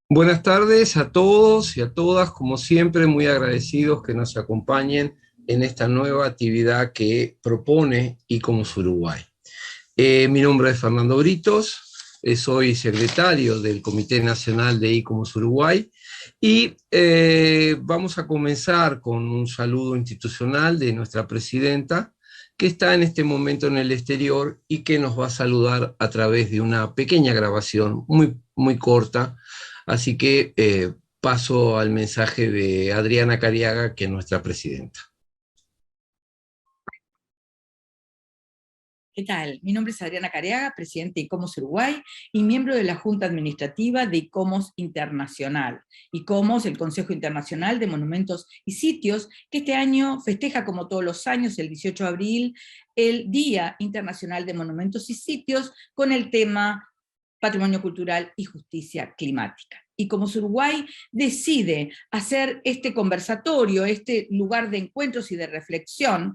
Buenas tardes a todos y a todas, como siempre, muy agradecidos que nos acompañen en esta nueva actividad que propone ICOMOS Uruguay. Mi nombre es Fernando Britos, soy secretario del Comité Nacional de ICOMOS Uruguay y vamos a comenzar con un saludo institucional de nuestra presidenta, que está en este momento en el exterior y que nos va a saludar a través de una pequeña grabación muy corta. Así que paso al mensaje de Adriana Cariaga, que es nuestra presidenta. ¿Qué tal? Mi nombre es Adriana Careaga, presidente de ICOMOS Uruguay y miembro de la Junta Administrativa de ICOMOS Internacional. ICOMOS, el Consejo Internacional de Monumentos y Sitios, que este año festeja, como todos los años, el 18 de abril, el Día Internacional de Monumentos y Sitios, con el tema Patrimonio Cultural y Justicia Climática. ICOMOS Uruguay decide hacer este conversatorio, este lugar de encuentros y de reflexión,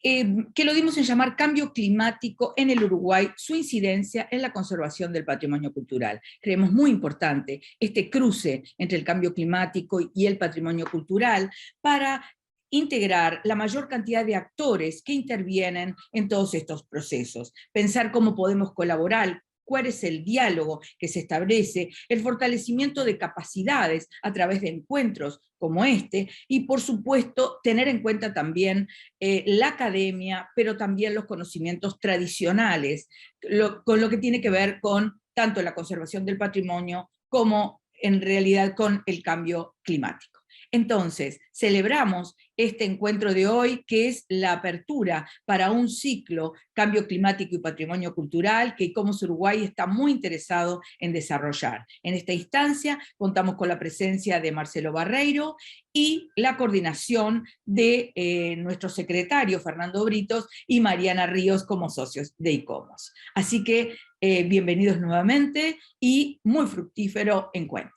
que lo dimos en llamar Cambio Climático en el Uruguay, su incidencia en la conservación del patrimonio cultural. Creemos muy importante este cruce entre el cambio climático y el patrimonio cultural para integrar la mayor cantidad de actores que intervienen en todos estos procesos, pensar cómo podemos colaborar, cuál es el diálogo que se establece, el fortalecimiento de capacidades a través de encuentros como este, y por supuesto tener en cuenta también la academia, pero también los conocimientos tradicionales, con lo que tiene que ver con tanto la conservación del patrimonio como en realidad con el cambio climático. Entonces, celebramos este encuentro de hoy, que es la apertura para un ciclo Cambio Climático y Patrimonio Cultural, que ICOMOS Uruguay está muy interesado en desarrollar. En esta instancia contamos con la presencia de Marcelo Barreiro y la coordinación de nuestro secretario Fernando Britos y Mariana Ríos como socios de ICOMOS. Así que bienvenidos nuevamente y muy fructífero encuentro.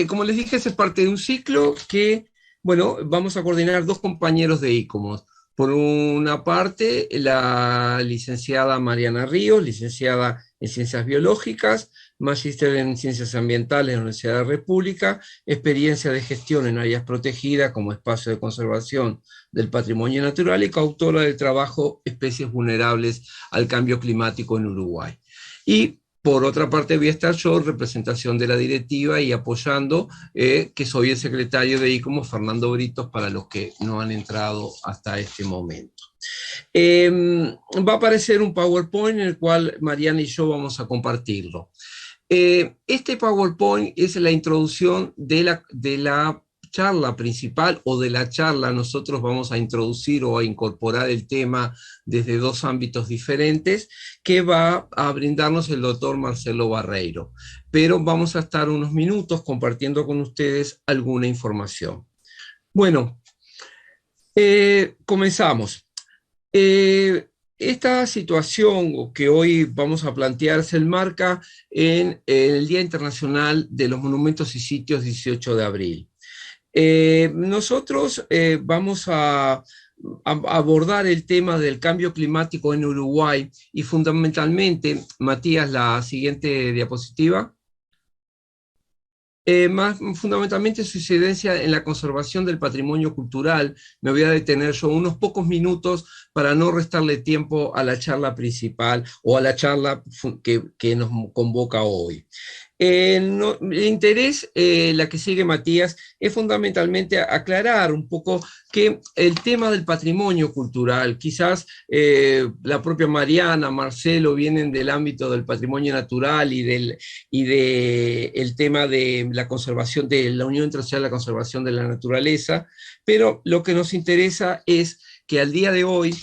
Como les dije, es parte de un ciclo que, bueno, vamos a coordinar dos compañeros de ICOMOS. Por una parte, la licenciada Mariana Ríos, licenciada en Ciencias Biológicas, magíster en Ciencias Ambientales en la Universidad de la República, experiencia de gestión en áreas protegidas como espacio de conservación del patrimonio natural y coautora del trabajo Especies Vulnerables al Cambio Climático en Uruguay. Y por otra parte, voy a estar yo en representación de la directiva y apoyando, que soy el secretario de ICOMOS, Fernando Britos, para los que no han entrado hasta este momento. Va a aparecer un PowerPoint en el cual Mariana y yo vamos a compartirlo. Este PowerPoint es la introducción de la charla principal o de la charla. Nosotros vamos a introducir o a incorporar el tema desde dos ámbitos diferentes que va a brindarnos el doctor Marcelo Barreiro. Pero vamos a estar unos minutos compartiendo con ustedes alguna información. Bueno, comenzamos. Esta situación que hoy vamos a plantear se enmarca en el Día Internacional de los Monumentos y Sitios 18 de abril. Nosotros vamos a abordar el tema del cambio climático en Uruguay y fundamentalmente, Matías, la siguiente diapositiva. Más fundamentalmente su incidencia en la conservación del patrimonio cultural. Me voy a detener yo unos pocos minutos para no restarle tiempo a la charla principal o a la charla que nos convoca hoy. El interés, la que sigue Matías, es fundamentalmente aclarar un poco que el tema del patrimonio cultural, quizás la propia Mariana, Marcelo vienen del ámbito del patrimonio natural y el tema de la conservación, de la Unión Internacional de la Conservación de la Naturaleza, pero lo que nos interesa es que al día de hoy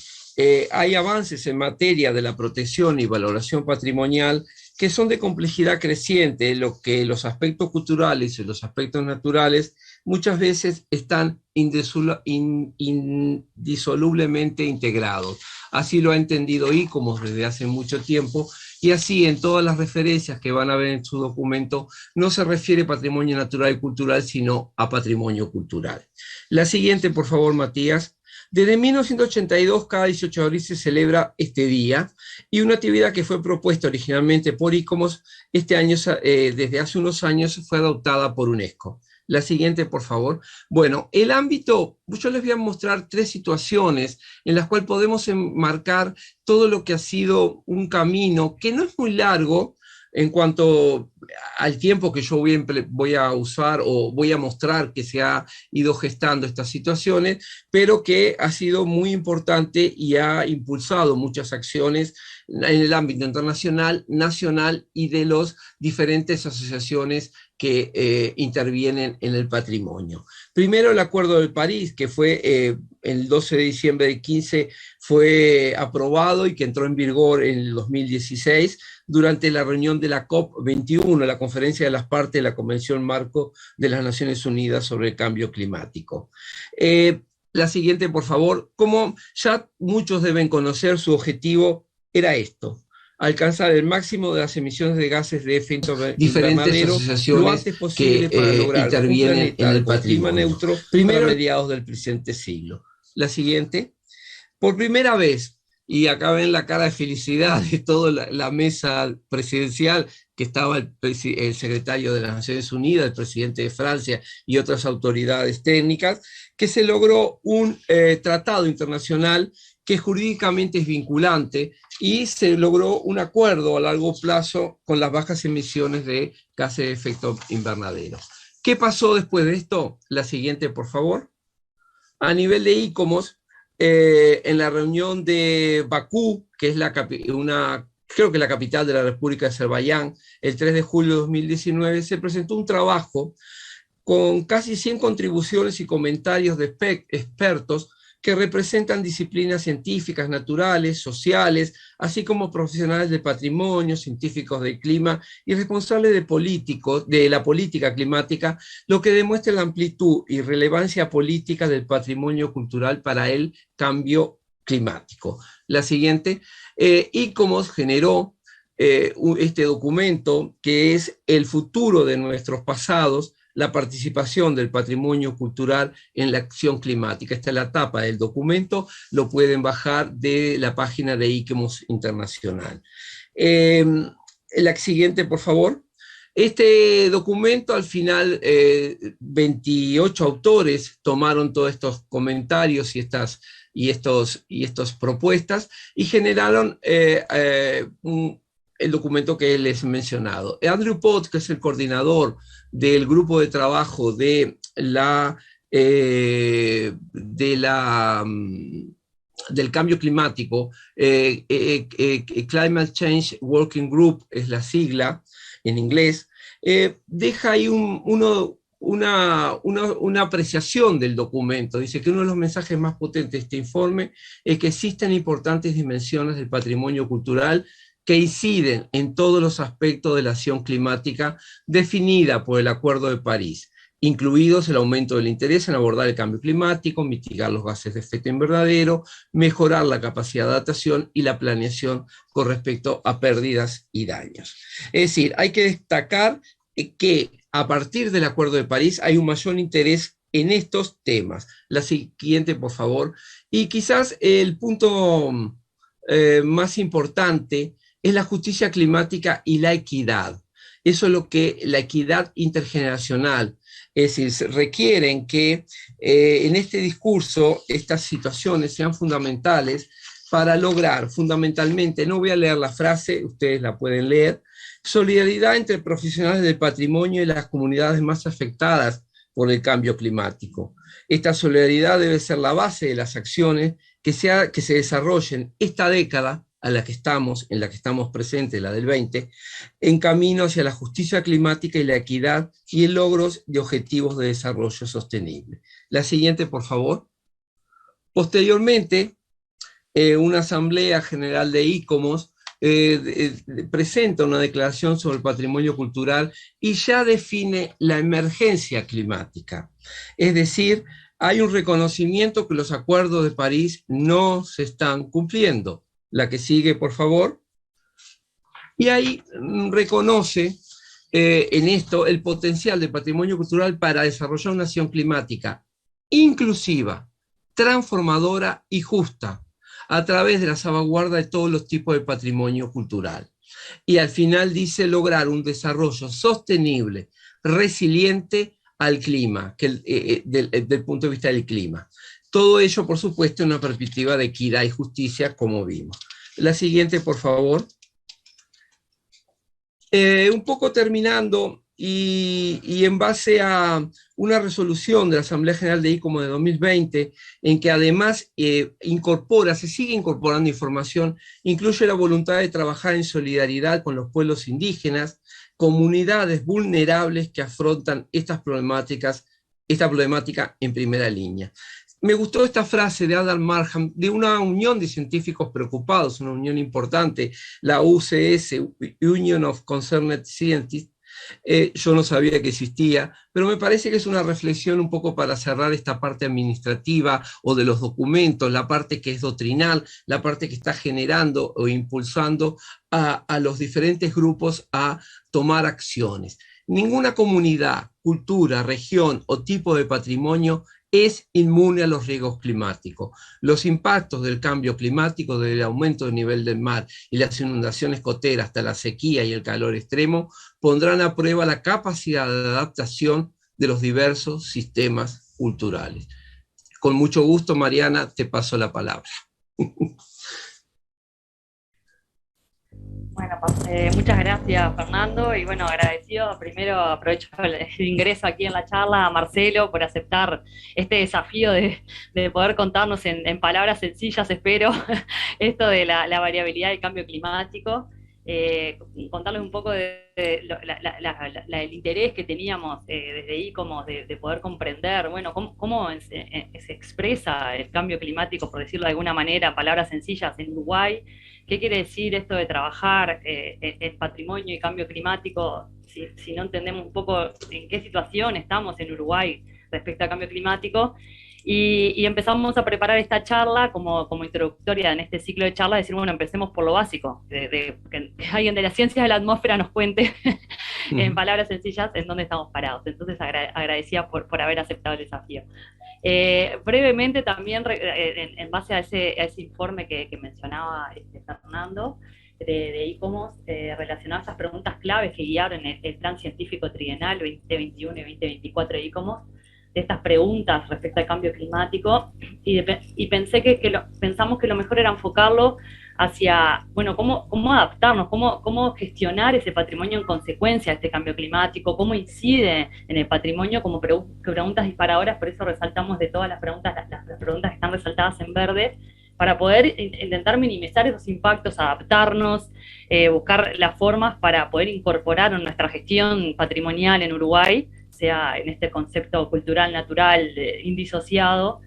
hay avances en materia de la protección y valoración patrimonial que son de complejidad creciente, lo que los aspectos culturales y los aspectos naturales muchas veces están indisolublemente integrados. Así lo ha entendido ICOMOS desde hace mucho tiempo, y así en todas las referencias que van a ver en su documento no se refiere a patrimonio natural y cultural, sino a patrimonio cultural. La siguiente, por favor, Matías. Desde 1982, cada 18 de abril se celebra este día, y una actividad que fue propuesta originalmente por ICOMOS, este año, desde hace unos años, fue adoptada por UNESCO. La siguiente, por favor. Bueno, el ámbito, yo les voy a mostrar 3 situaciones en las cuales podemos enmarcar todo lo que ha sido un camino, que no es muy largo en cuanto al tiempo que yo voy a usar o voy a mostrar que se ha ido gestando estas situaciones, pero que ha sido muy importante y ha impulsado muchas acciones en el ámbito internacional, nacional y de las diferentes asociaciones que intervienen en el patrimonio. Primero, el Acuerdo de París, que fue el 12 de diciembre del 15, fue aprobado y que entró en vigor en el 2016 durante la reunión de la COP21, la Conferencia de las Partes de la Convención Marco de las Naciones Unidas sobre el Cambio Climático. La siguiente, por favor. Como ya muchos deben conocer, su objetivo era esto: alcanzar el máximo de las emisiones de gases de efecto invernadero lo antes posible para lograr intervienen en el clima neutro para mediados del presente siglo. La siguiente. Por primera vez, y acá ven la cara de felicidad de toda la mesa presidencial, que estaba el secretario de las Naciones Unidas, el presidente de Francia y otras autoridades técnicas, que se logró un tratado internacional que jurídicamente es vinculante, y se logró un acuerdo a largo plazo con las bajas emisiones de gases de efecto invernadero. ¿Qué pasó después de esto? La siguiente, por favor. A nivel de ICOMOS, en la reunión de Bakú, que es creo que la capital de la República de Azerbaiyán, el 3 de julio de 2019, se presentó un trabajo con casi 100 contribuciones y comentarios de expertos que representan disciplinas científicas, naturales, sociales, así como profesionales del patrimonio, científicos del clima y responsables de la política climática, lo que demuestra la amplitud y relevancia política del patrimonio cultural para el cambio climático. La siguiente. ICOMOS generó este documento, que es el futuro de nuestros pasados, la participación del patrimonio cultural en la acción climática. Esta es la tapa del documento, lo pueden bajar de la página de ICOMOS Internacional. La siguiente, por favor. Este documento, al final, 28 autores tomaron todos estos comentarios y estas propuestas y generaron el documento que les he mencionado. Andrew Potts, que es el coordinador del grupo de trabajo del cambio climático, Climate Change Working Group es la sigla en inglés, deja ahí una apreciación del documento. Dice que uno de los mensajes más potentes de este informe es que existen importantes dimensiones del patrimonio cultural que inciden en todos los aspectos de la acción climática definida por el Acuerdo de París, incluidos el aumento del interés en abordar el cambio climático, mitigar los gases de efecto invernadero, mejorar la capacidad de adaptación y la planeación con respecto a pérdidas y daños. Es decir, hay que destacar que a partir del Acuerdo de París hay un mayor interés en estos temas. La siguiente, por favor. Y quizás el punto más importante es la justicia climática y la equidad. Eso es lo que la equidad intergeneracional, es decir, requieren que en este discurso estas situaciones sean fundamentales para lograr fundamentalmente, no voy a leer la frase, ustedes la pueden leer, solidaridad entre profesionales del patrimonio y las comunidades más afectadas por el cambio climático. Esta solidaridad debe ser la base de las acciones que se desarrollen esta década en la que estamos presentes, la del 20, en camino hacia la justicia climática y la equidad y el logro de objetivos de desarrollo sostenible. La siguiente, por favor. Posteriormente, una Asamblea General de ICOMOS presenta una declaración sobre el patrimonio cultural y ya define la emergencia climática. Es decir, hay un reconocimiento que los acuerdos de París no se están cumpliendo. La que sigue, por favor. Y ahí reconoce en esto el potencial del patrimonio cultural para desarrollar una acción climática inclusiva, transformadora y justa, a través de la salvaguarda de todos los tipos de patrimonio cultural. Y al final dice lograr un desarrollo sostenible, resiliente al clima, del punto de vista del clima. Todo ello, por supuesto, en una perspectiva de equidad y justicia, como vimos. La siguiente, por favor. Un poco terminando, y en base a una resolución de la Asamblea General de ICOMOS de 2020, en que además se sigue incorporando información, incluye la voluntad de trabajar en solidaridad con los pueblos indígenas, comunidades vulnerables que afrontan esta problemática en primera línea. Me gustó esta frase de Adam Marham, de una unión de científicos preocupados, una unión importante, la UCS, Union of Concerned Scientists. Yo no sabía que existía, pero me parece que es una reflexión un poco para cerrar esta parte administrativa o de los documentos, la parte que es doctrinal, la parte que está generando o impulsando a los diferentes grupos a tomar acciones. Ninguna comunidad, cultura, región o tipo de patrimonio es inmune a los riesgos climáticos. Los impactos del cambio climático, del aumento del nivel del mar y las inundaciones costeras hasta la sequía y el calor extremo, pondrán a prueba la capacidad de adaptación de los diversos sistemas culturales. Con mucho gusto, Mariana, te paso la palabra. Bueno, muchas gracias, Fernando, y bueno, agradecido. Primero aprovecho el ingreso aquí en la charla a Marcelo por aceptar este desafío de poder contarnos en palabras sencillas, espero, esto de la variabilidad del cambio climático. Contarles un poco del interés que teníamos desde ICOMOS de poder comprender, bueno, cómo se expresa el cambio climático, por decirlo de alguna manera, en palabras sencillas, en Uruguay. ¿Qué quiere decir esto de trabajar en patrimonio y cambio climático si no entendemos un poco en qué situación estamos en Uruguay respecto al cambio climático? Y empezamos a preparar esta charla como introductoria en este ciclo de charla, decir, bueno, empecemos por lo básico, que alguien de las ciencias de la atmósfera nos cuente en palabras sencillas en dónde estamos parados. Entonces agradecía por haber aceptado el desafío. Brevemente también, en base a ese informe que mencionaba Fernando, de ICOMOS, relacionado a esas preguntas claves que guiaron el plan científico trienal 2021 y 2024 de ICOMOS, de estas preguntas respecto al cambio climático, y pensamos que lo mejor era enfocarlo hacia, bueno, cómo adaptarnos, cómo gestionar ese patrimonio en consecuencia de este cambio climático, cómo incide en el patrimonio como preguntas disparadoras. Por eso resaltamos de todas las preguntas, las preguntas que están resaltadas en verde, para poder intentar minimizar esos impactos, adaptarnos, buscar las formas para poder incorporar en nuestra gestión patrimonial en Uruguay, sea en este concepto cultural, natural, indisociado,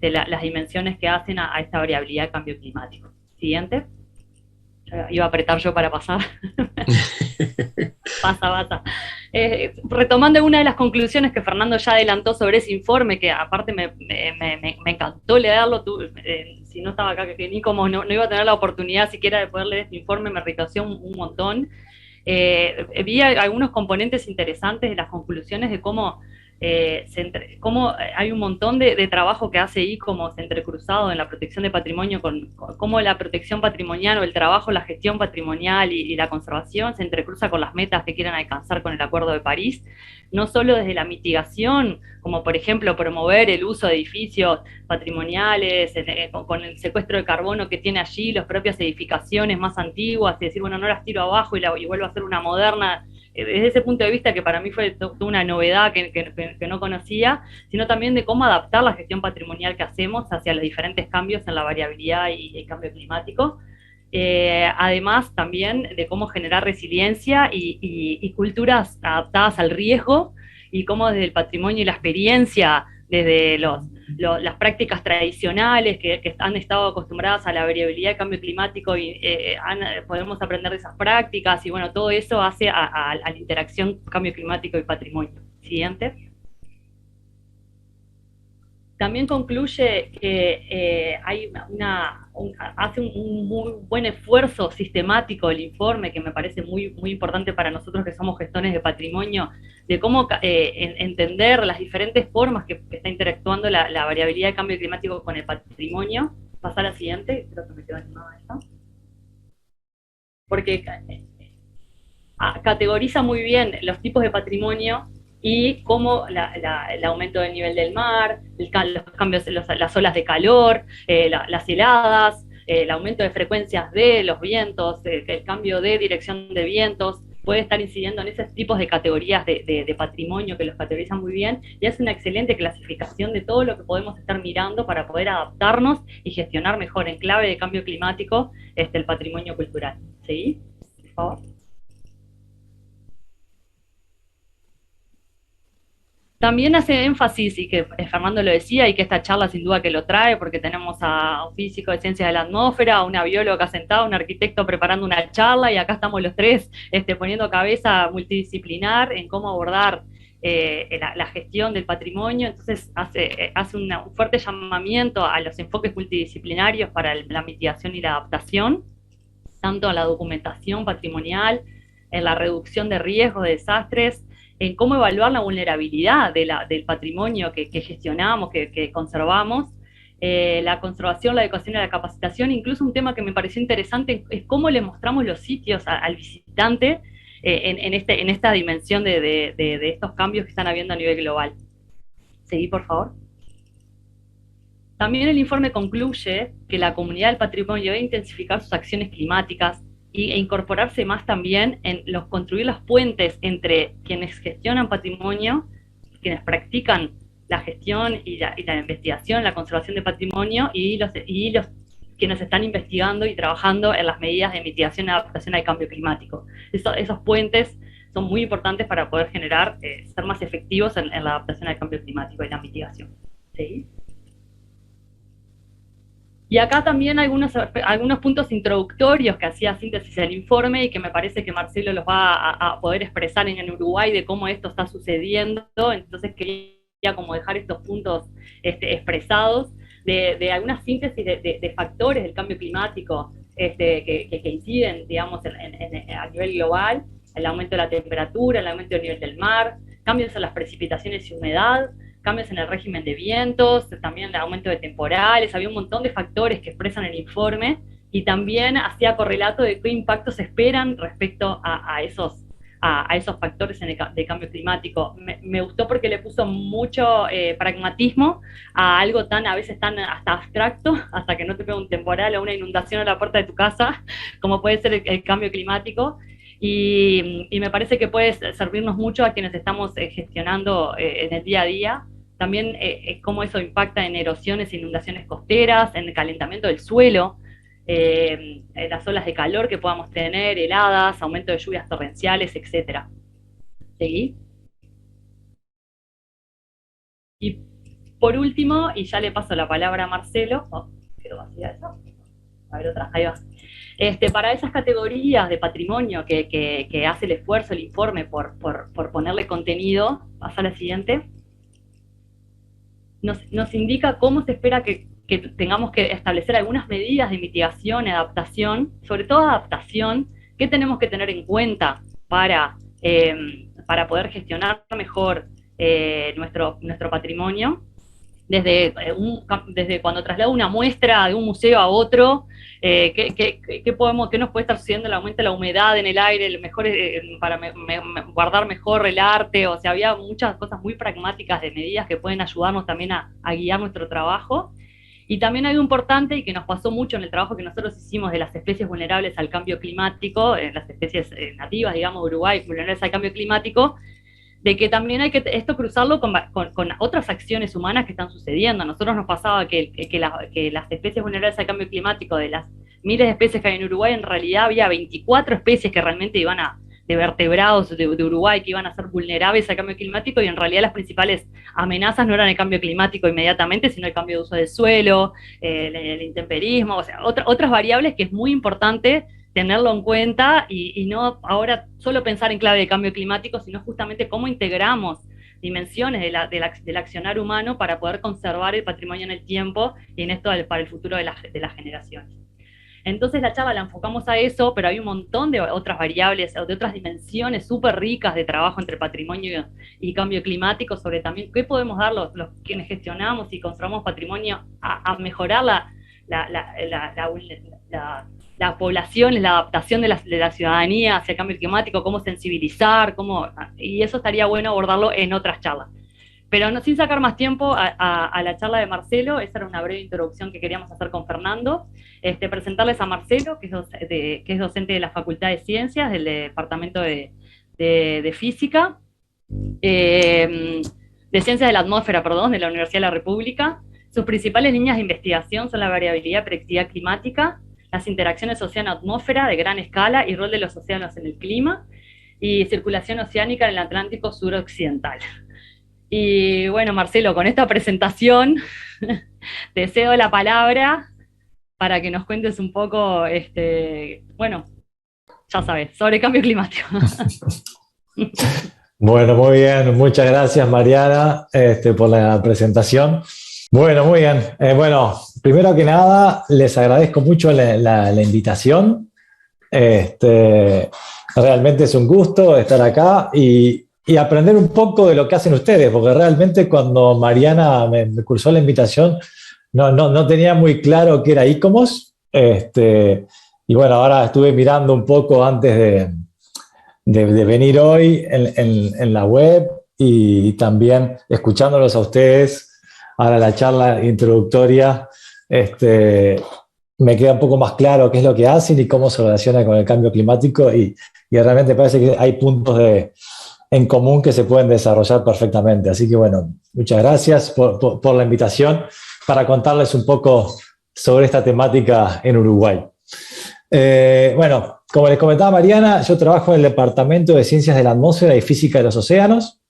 las dimensiones que hacen a esta variabilidad del cambio climático. Siguiente. Iba a apretar yo para pasar. Pasa. Retomando una de las conclusiones que Fernando ya adelantó sobre ese informe, que aparte me encantó leerlo, si no estaba acá, que ni como no iba a tener la oportunidad siquiera de poder leer este informe, me enriqueció un montón. Vi algunos componentes interesantes de las conclusiones de cómo hay un montón de trabajo que hace ICOMOS entrecruzado en la protección de patrimonio, con cómo la protección patrimonial o el trabajo, la gestión patrimonial y la conservación se entrecruza con las metas que quieren alcanzar con el Acuerdo de París, no solo desde la mitigación, como por ejemplo promover el uso de edificios patrimoniales, con el secuestro de carbono que tiene allí, las propias edificaciones más antiguas, y decir, bueno, no las tiro abajo y vuelvo a hacer una moderna. Desde ese punto de vista, que para mí fue toda una novedad que no conocía, sino también de cómo adaptar la gestión patrimonial que hacemos hacia los diferentes cambios en la variabilidad y el cambio climático. Además también de cómo generar resiliencia y culturas adaptadas al riesgo, y cómo desde el patrimonio y la experiencia, desde las prácticas tradicionales que han estado acostumbradas a la variabilidad del cambio climático, y podemos aprender de esas prácticas, y bueno, todo eso hace a la interacción cambio climático y patrimonio. Siguiente. también concluye que hace un muy buen esfuerzo sistemático el informe, que me parece muy, muy importante para nosotros que somos gestores de patrimonio, de cómo entender las diferentes formas que está interactuando la variabilidad de cambio climático con el patrimonio. Pasar a la siguiente, creo que me quedó animada esta. Porque categoriza muy bien los tipos de patrimonio y cómo el aumento del nivel del mar, los cambios, las olas de calor, las heladas, el aumento de frecuencias de los vientos, el cambio de dirección de vientos, puede estar incidiendo en esos tipos de categorías de patrimonio que los categorizan muy bien, y hace una excelente clasificación de todo lo que podemos estar mirando para poder adaptarnos y gestionar mejor en clave de cambio climático el patrimonio cultural. ¿Sí? Por favor. También hace énfasis, y que Fernando lo decía, y que esta charla sin duda que lo trae, porque tenemos a un físico de ciencias de la atmósfera, a una bióloga sentada, un arquitecto preparando una charla, y acá estamos los tres poniendo cabeza multidisciplinar en cómo abordar la gestión del patrimonio. Entonces hace un fuerte llamamiento a los enfoques multidisciplinarios para la mitigación y la adaptación, tanto a la documentación patrimonial, en la reducción de riesgos, de desastres, en cómo evaluar la vulnerabilidad del patrimonio que gestionamos, que conservamos, la conservación, la adecuación y la capacitación. Incluso un tema que me pareció interesante es cómo le mostramos los sitios al visitante en esta dimensión de estos cambios que están habiendo a nivel global. Seguí, por favor. También el informe concluye que la comunidad del patrimonio debe intensificar sus acciones climáticas e incorporarse más también en construir los puentes entre quienes gestionan patrimonio, quienes practican la gestión y la investigación, la conservación de patrimonio, y los quienes están investigando y trabajando en las medidas de mitigación y adaptación al cambio climático. Esos puentes son muy importantes para poder generar, ser más efectivos en la adaptación al cambio climático y la mitigación. ¿Sí? Y acá también algunos puntos introductorios que hacía síntesis del informe, y que me parece que Marcelo los va a poder expresar en Uruguay, de cómo esto está sucediendo. Entonces quería como dejar estos puntos expresados de algunas síntesis de factores del cambio climático que inciden, digamos, a nivel global: el aumento de la temperatura, el aumento del nivel del mar, cambios en las precipitaciones y humedad, cambios en el régimen de vientos, también el aumento de temporales. Había un montón de factores que expresan el informe, y también hacía correlato de qué impactos se esperan respecto a esos factores de cambio climático. Me gustó porque le puso mucho pragmatismo a algo a veces tan hasta abstracto, hasta que no te pega un temporal o una inundación a la puerta de tu casa, como puede ser el cambio climático. Y me parece que puede servirnos mucho a quienes estamos gestionando en el día a día. También cómo eso impacta en erosiones e inundaciones costeras, en el calentamiento del suelo, en las olas de calor que podamos tener, heladas, aumento de lluvias torrenciales, etc. ¿Seguí? Y por último, y ya le paso la palabra a Marcelo. Quedó vacía eso. A ver, otra, ahí va. Para esas categorías de patrimonio que hace el esfuerzo, el informe, por ponerle contenido, pasa a la siguiente, nos indica cómo se espera que tengamos que establecer algunas medidas de mitigación y adaptación, sobre todo adaptación, que tenemos que tener en cuenta para poder gestionar mejor nuestro patrimonio. Desde cuando traslado una muestra de un museo a otro, ¿qué nos puede estar sucediendo? El aumento de la humedad en el aire, para guardar mejor el arte. O sea, había muchas cosas muy pragmáticas de medidas que pueden ayudarnos también a guiar nuestro trabajo. Y también algo importante, y que nos pasó mucho en el trabajo que nosotros hicimos de las especies vulnerables al cambio climático, las especies nativas, digamos, de Uruguay, vulnerables al cambio climático, de que también hay que esto cruzarlo con otras acciones humanas que están sucediendo. A nosotros nos pasaba que las especies vulnerables al cambio climático, de las miles de especies que hay en Uruguay, en realidad había 24 especies que realmente de vertebrados de Uruguay, que iban a ser vulnerables al cambio climático, y en realidad las principales amenazas no eran el cambio climático inmediatamente, sino el cambio de uso del suelo, el intemperismo, o sea, otras variables que es muy importante tenerlo en cuenta, y no ahora solo pensar en clave de cambio climático, sino justamente cómo integramos dimensiones del accionar humano para poder conservar el patrimonio en el tiempo y en esto para el futuro de las generaciones. Entonces la charla la enfocamos a eso, pero hay un montón de otras variables, de otras dimensiones súper ricas de trabajo entre patrimonio y cambio climático, sobre también qué podemos dar los quienes gestionamos y conservamos patrimonio a mejorar la población, la adaptación de la ciudadanía hacia el cambio climático, cómo sensibilizar, y eso estaría bueno abordarlo en otras charlas. Pero no, sin sacar más tiempo a la charla de Marcelo, esa era una breve introducción que queríamos hacer con Fernando. Presentarles a Marcelo, que es docente de la Facultad de Ciencias, del Departamento de Física, de Ciencias de la Atmósfera, perdón, de la Universidad de la República. Sus principales líneas de investigación son la variabilidad predictiva climática, las interacciones océano-atmósfera de gran escala y rol de los océanos en el clima, y circulación oceánica en el Atlántico suroccidental. Y bueno, Marcelo, con esta presentación te cedo la palabra para que nos cuentes un poco, bueno, ya sabes, sobre cambio climático. Bueno, muy bien, muchas gracias Mariana por la presentación. Bueno, muy bien. Bueno, primero que nada, les agradezco mucho la invitación. Realmente es un gusto estar acá y aprender un poco de lo que hacen ustedes, porque realmente cuando Mariana me cursó la invitación no tenía muy claro qué era ICOMOS, y bueno, ahora estuve mirando un poco antes de venir hoy en la web y también escuchándolos a ustedes, ahora la charla introductoria, me queda un poco más claro qué es lo que hacen y cómo se relaciona con el cambio climático y realmente parece que hay puntos en común que se pueden desarrollar perfectamente. Así que bueno, muchas gracias por la invitación para contarles un poco sobre esta temática en Uruguay. Bueno, como les comentaba Mariana, yo trabajo en el Departamento de Ciencias de la Atmósfera y Física de los Océanos,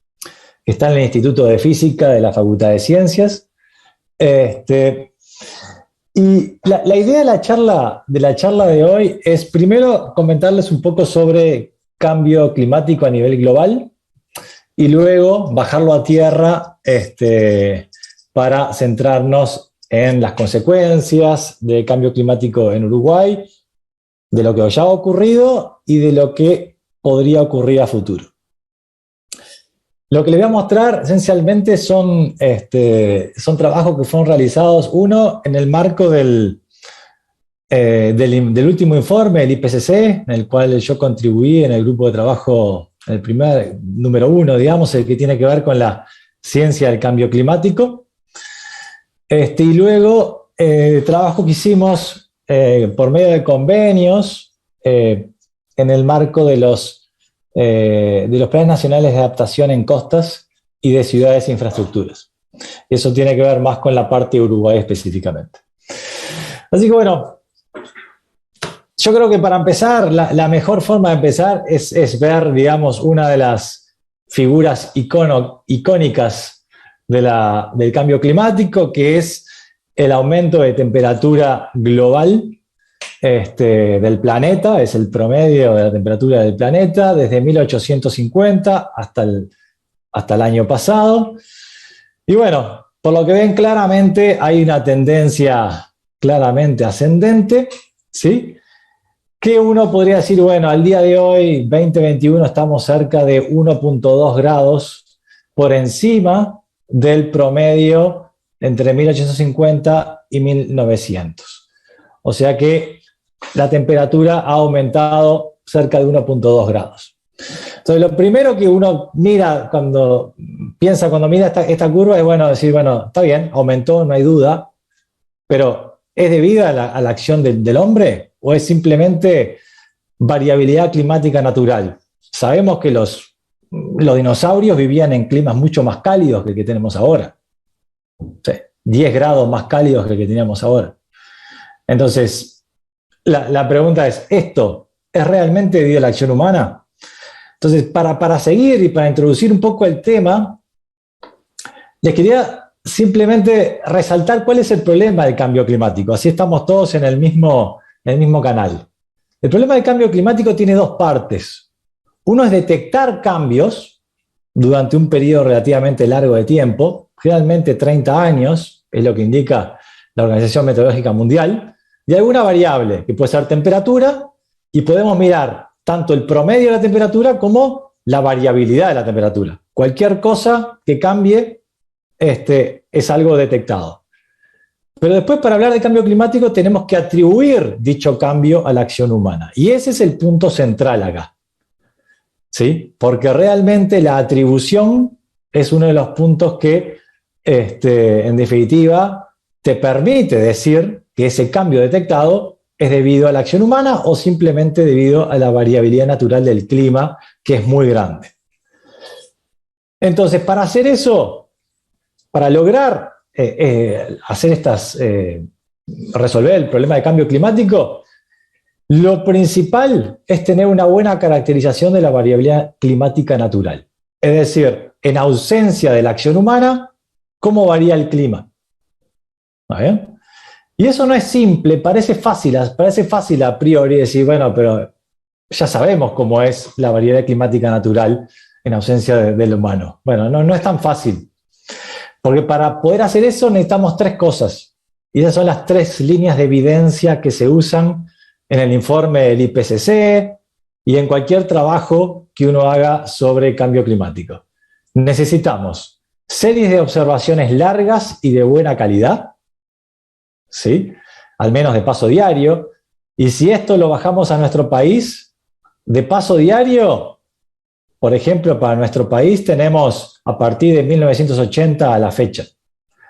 que está en el Instituto de Física de la Facultad de Ciencias. Y la idea de la charla de hoy es primero comentarles un poco sobre cambio climático a nivel global y luego bajarlo a tierra para centrarnos en las consecuencias del cambio climático en Uruguay, de lo que ya ha ocurrido y de lo que podría ocurrir a futuro. Lo que les voy a mostrar esencialmente son trabajos que fueron realizados, uno en el marco del último informe del IPCC, en el cual yo contribuí en el grupo de trabajo, el primer, número 1, digamos, el que tiene que ver con la ciencia del cambio climático. Y luego, trabajo que hicimos por medio de convenios en el marco de los planes nacionales de adaptación en costas y de ciudades e infraestructuras. Eso tiene que ver más con la parte de Uruguay específicamente. Así que bueno, yo creo que para empezar, la mejor forma de empezar es ver, digamos, una de las figuras icónicas del cambio climático, que es el aumento de temperatura global del planeta, es el promedio de la temperatura del planeta desde 1850 hasta el año pasado. Y bueno, por lo que ven claramente hay una tendencia claramente ascendente, ¿sí? Que uno podría decir, bueno, al día de hoy, 2021, estamos cerca de 1.2 grados por encima del promedio entre 1850 y 1900. O sea que la temperatura ha aumentado cerca de 1.2 grados. Entonces, lo primero que uno mira cuando mira esta curva es, bueno, decir, bueno, está bien, aumentó, no hay duda, pero ¿es debido a la acción del hombre o es simplemente variabilidad climática natural? Sabemos que los dinosaurios vivían en climas mucho más cálidos que el que tenemos ahora. O sea, 10 grados más cálidos que el que teníamos ahora. Entonces, la pregunta es, ¿esto es realmente debido a la acción humana? Entonces, para seguir y para introducir un poco el tema, les quería simplemente resaltar cuál es el problema del cambio climático. Así estamos todos en el mismo canal. El problema del cambio climático tiene dos partes. Uno es detectar cambios, durante un periodo relativamente largo de tiempo, generalmente 30 años, es lo que indica la Organización Meteorológica Mundial, de alguna variable, que puede ser temperatura, y podemos mirar tanto el promedio de la temperatura como la variabilidad de la temperatura. Cualquier cosa que cambie es algo detectado. Pero después, para hablar de cambio climático, tenemos que atribuir dicho cambio a la acción humana. Y ese es el punto central acá, ¿sí? Porque realmente la atribución es uno de los puntos que, en definitiva, te permite decir que ese cambio detectado es debido a la acción humana o simplemente debido a la variabilidad natural del clima, que es muy grande. Entonces, para hacer eso, para lograr resolver el problema de cambio climático, lo principal es tener una buena caracterización de la variabilidad climática natural. Es decir, en ausencia de la acción humana, ¿cómo varía el clima? ¿Está bien? Y eso no es simple, parece fácil a priori decir, bueno, pero ya sabemos cómo es la variabilidad climática natural en ausencia del humano. Bueno, no es tan fácil. Porque para poder hacer eso necesitamos tres cosas. Y esas son las tres líneas de evidencia que se usan en el informe del IPCC y en cualquier trabajo que uno haga sobre cambio climático. Necesitamos series de observaciones largas y de buena calidad, ¿sí? Al menos de paso diario. Y si esto lo bajamos a nuestro país, de paso diario, por ejemplo, para nuestro país tenemos a partir de 1980 a la fecha.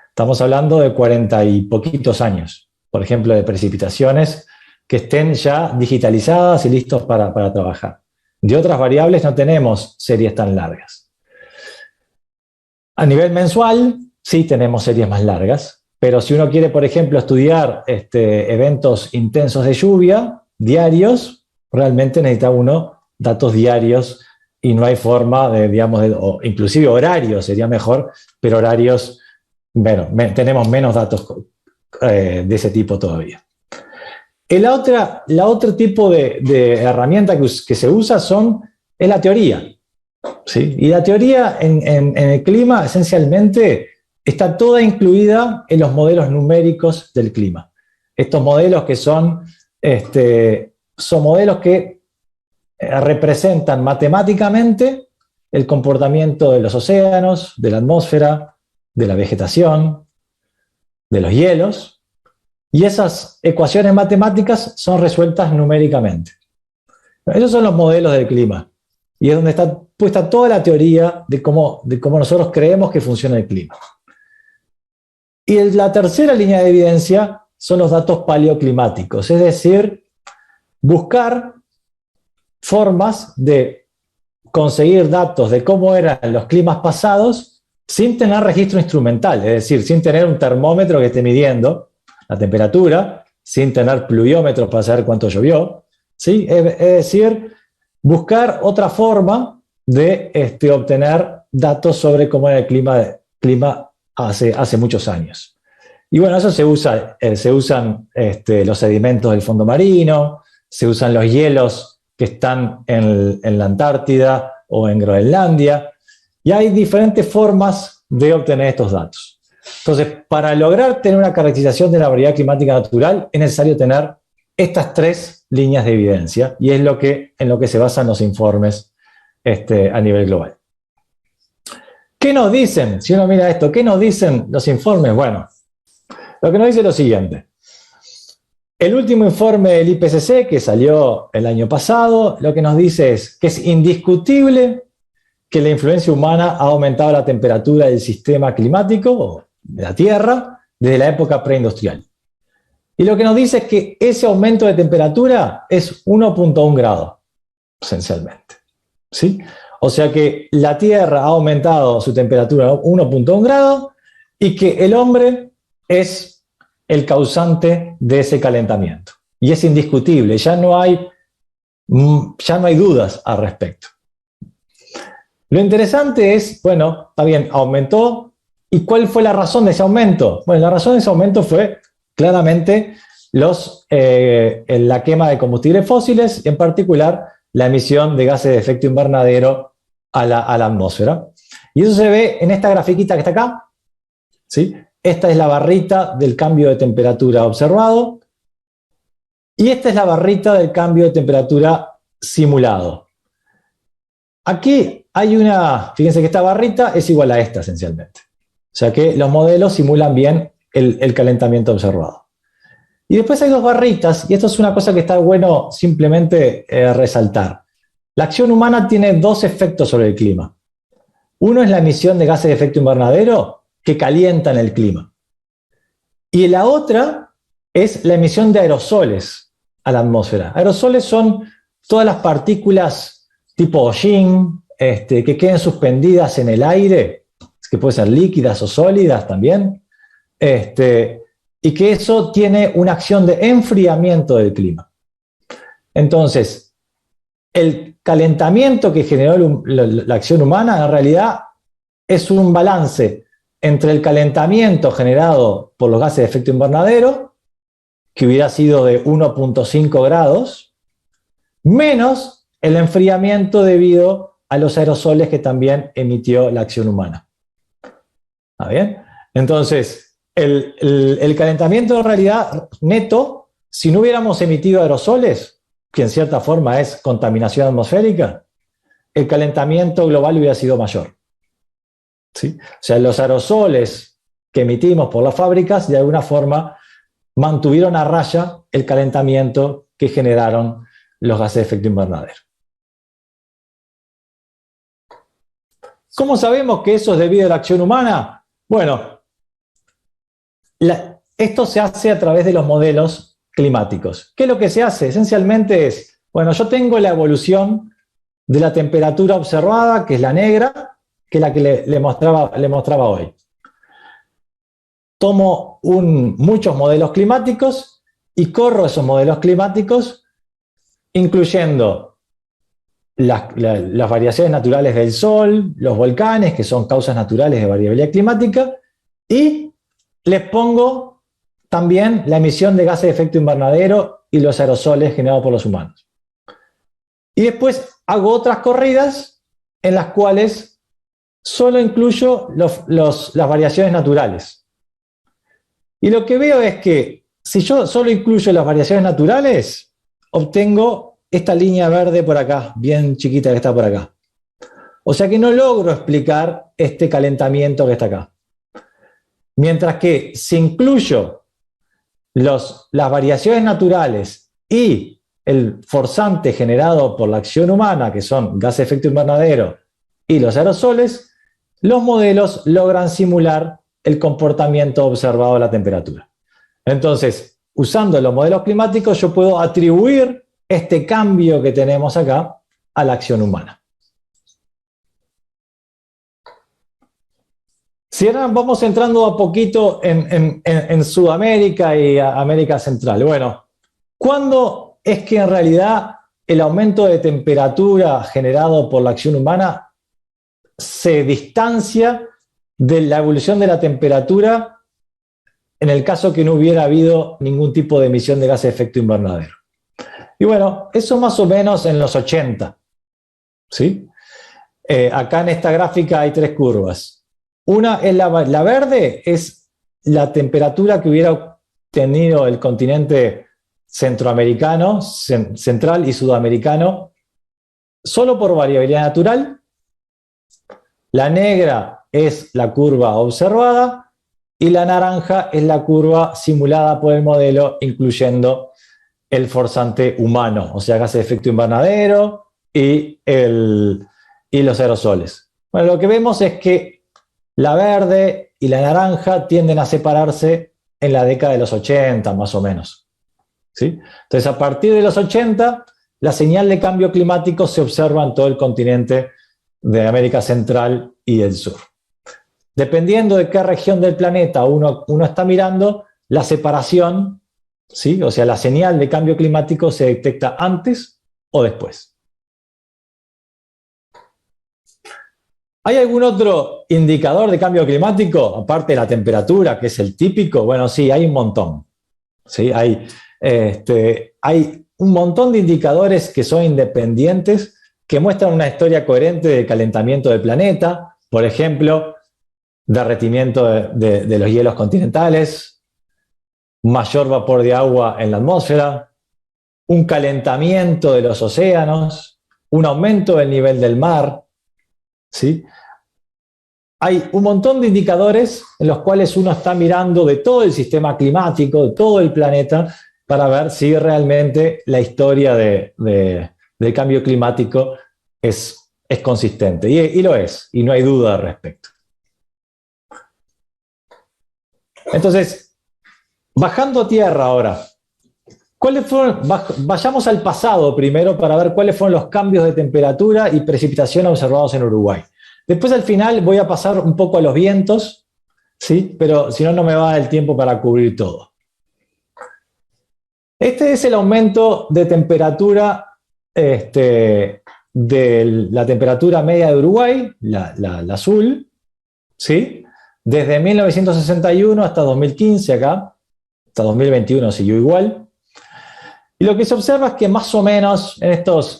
Estamos hablando de 40 y poquitos años, por ejemplo, de precipitaciones que estén ya digitalizadas y listos para trabajar. De otras variables no tenemos series tan largas. A nivel mensual, sí tenemos series más largas, pero si uno quiere, por ejemplo, estudiar eventos intensos de lluvia diarios, realmente necesita uno datos diarios y no hay forma o inclusive horarios sería mejor, pero horarios, bueno, tenemos menos datos de ese tipo todavía. La otro tipo de herramienta que se usa es la teoría, ¿sí? Y la teoría en el clima esencialmente está toda incluida en los modelos numéricos del clima. Estos modelos que son modelos que representan matemáticamente el comportamiento de los océanos, de la atmósfera, de la vegetación, de los hielos, y esas ecuaciones matemáticas son resueltas numéricamente. Esos son los modelos del clima, y es donde está puesta toda la teoría de cómo nosotros creemos que funciona el clima. Y la tercera línea de evidencia son los datos paleoclimáticos, es decir, buscar formas de conseguir datos de cómo eran los climas pasados sin tener registro instrumental, es decir, sin tener un termómetro que esté midiendo la temperatura, sin tener pluviómetros para saber cuánto llovió, ¿sí? Es decir, buscar otra forma de obtener datos sobre cómo era el clima hace muchos años. Y bueno, eso se usan los sedimentos del fondo marino, se usan los hielos que están en la Antártida o en Groenlandia, y hay diferentes formas de obtener estos datos. Entonces, para lograr tener una caracterización de la variabilidad climática natural, es necesario tener estas tres líneas de evidencia, y es en lo que se basan los informes a nivel global. ¿Qué nos dicen? Si uno mira esto, ¿qué nos dicen los informes? Bueno, lo que nos dice es lo siguiente. El último informe del IPCC, que salió el año pasado, lo que nos dice es que es indiscutible que la influencia humana ha aumentado la temperatura del sistema climático, de la Tierra, desde la época preindustrial. Y lo que nos dice es que ese aumento de temperatura es 1.1 grados, esencialmente, ¿sí? O sea que la Tierra ha aumentado su temperatura 1.1 grados y que el hombre es el causante de ese calentamiento. Y es indiscutible, ya no hay dudas al respecto. Lo interesante es, bueno, está bien, aumentó. ¿Y cuál fue la razón de ese aumento? Bueno, la razón de ese aumento fue claramente la quema de combustibles fósiles, en particular la emisión de gases de efecto invernadero a la atmósfera. Y eso se ve en esta grafiquita que está acá, ¿sí? Esta es la barrita del cambio de temperatura observado, y esta es la barrita del cambio de temperatura simulado. Aquí hay fíjense que esta barrita es igual a esta esencialmente. O sea que los modelos simulan bien el calentamiento observado. Y después hay dos barritas, y esto es una cosa que está bueno simplemente resaltar. La acción humana tiene dos efectos sobre el clima. Uno es la emisión de gases de efecto invernadero que calientan el clima. Y la otra es la emisión de aerosoles a la atmósfera. Aerosoles son todas las partículas tipo hollín, que queden suspendidas en el aire, que pueden ser líquidas o sólidas también, y que eso tiene una acción de enfriamiento del clima. Entonces, el calentamiento que generó la acción humana en realidad es un balance entre el calentamiento generado por los gases de efecto invernadero, que hubiera sido de 1.5 grados, menos el enfriamiento debido a los aerosoles que también emitió la acción humana. ¿Está bien? Entonces, el calentamiento en realidad neto, si no hubiéramos emitido aerosoles, que en cierta forma es contaminación atmosférica, el calentamiento global hubiera sido mayor. ¿Sí? O sea, los aerosoles que emitimos por las fábricas de alguna forma mantuvieron a raya el calentamiento que generaron los gases de efecto invernadero. ¿Cómo sabemos que eso es debido a la acción humana? Bueno, esto se hace a través de los modelos climáticos. ¿Qué es lo que se hace? Esencialmente es, bueno, yo tengo la evolución de la temperatura observada, que es la negra, que es la que le mostraba hoy. Tomo muchos modelos climáticos y corro esos modelos climáticos, incluyendo las variaciones naturales del Sol, los volcanes, que son causas naturales de variabilidad climática, y les pongo también la emisión de gases de efecto invernadero y los aerosoles generados por los humanos. Y después hago otras corridas en las cuales solo incluyo las variaciones naturales. Y lo que veo es que si yo solo incluyo las variaciones naturales, obtengo esta línea verde por acá, bien chiquita que está por acá. O sea que no logro explicar este calentamiento que está acá. Mientras que si incluyo las variaciones naturales y el forzante generado por la acción humana, que son gases de efecto invernadero y los aerosoles, los modelos logran simular el comportamiento observado de la temperatura. Entonces, usando los modelos climáticos, yo puedo atribuir este cambio que tenemos acá a la acción humana. Si ahora vamos entrando a poquito en Sudamérica y América Central. Bueno, ¿cuándo es que en realidad el aumento de temperatura generado por la acción humana se distancia de la evolución de la temperatura en el caso que no hubiera habido ningún tipo de emisión de gases de efecto invernadero? Y bueno, eso más o menos en los 80. ¿Sí? Acá en esta gráfica hay tres curvas. Una es la verde, es la temperatura que hubiera tenido el continente centroamericano, central y sudamericano, solo por variabilidad natural. La negra es la curva observada y la naranja es la curva simulada por el modelo, incluyendo el forzante humano, o sea, gases de efecto invernadero y los aerosoles. Bueno, lo que vemos es que la verde y la naranja tienden a separarse en la década de los 80, más o menos. ¿Sí? Entonces, a partir de los 80, la señal de cambio climático se observa en todo el continente de América Central y del Sur. Dependiendo de qué región del planeta uno está mirando, la separación, ¿sí? O sea, la señal de cambio climático se detecta antes o después. ¿Hay algún otro indicador de cambio climático, aparte de la temperatura, que es el típico? Bueno, sí, hay un montón. ¿Sí? Hay un montón de indicadores que son independientes, que muestran una historia coherente del calentamiento del planeta. Por ejemplo, derretimiento de los hielos continentales, mayor vapor de agua en la atmósfera, un calentamiento de los océanos, un aumento del nivel del mar, ¿sí? Hay un montón de indicadores en los cuales uno está mirando de todo el sistema climático, de todo el planeta, para ver si realmente la historia del cambio climático es consistente. Y lo es, y no hay duda al respecto. Entonces, bajando a tierra ahora, vayamos al pasado primero para ver cuáles fueron los cambios de temperatura y precipitación observados en Uruguay. Después al final voy a pasar un poco a los vientos, ¿sí? Pero si no, no me va el tiempo para cubrir todo. Este es el aumento de temperatura, de la temperatura media de Uruguay, la azul, ¿sí? Desde 1961 hasta 2015 acá, hasta 2021 siguió igual. Y lo que se observa es que más o menos en estos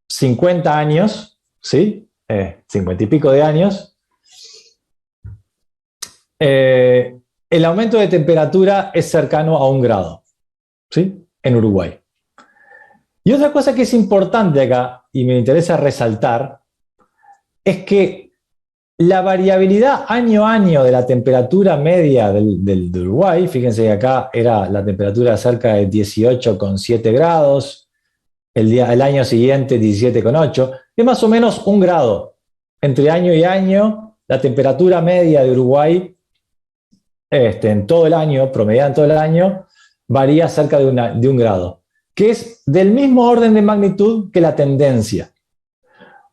50 años, ¿sí? 50 y pico de años, el aumento de temperatura es cercano a 1 grado, ¿sí? En Uruguay. Y otra cosa que es importante acá, y me interesa resaltar, es que la variabilidad año a año de la temperatura media de Uruguay, fíjense que acá era la temperatura cerca de 18,7 grados, el año siguiente 17,8, es más o menos 1 grado. Entre año y año, la temperatura media de Uruguay, en todo el año, promediada en todo el año, varía cerca de 1 grado, que es del mismo orden de magnitud que la tendencia.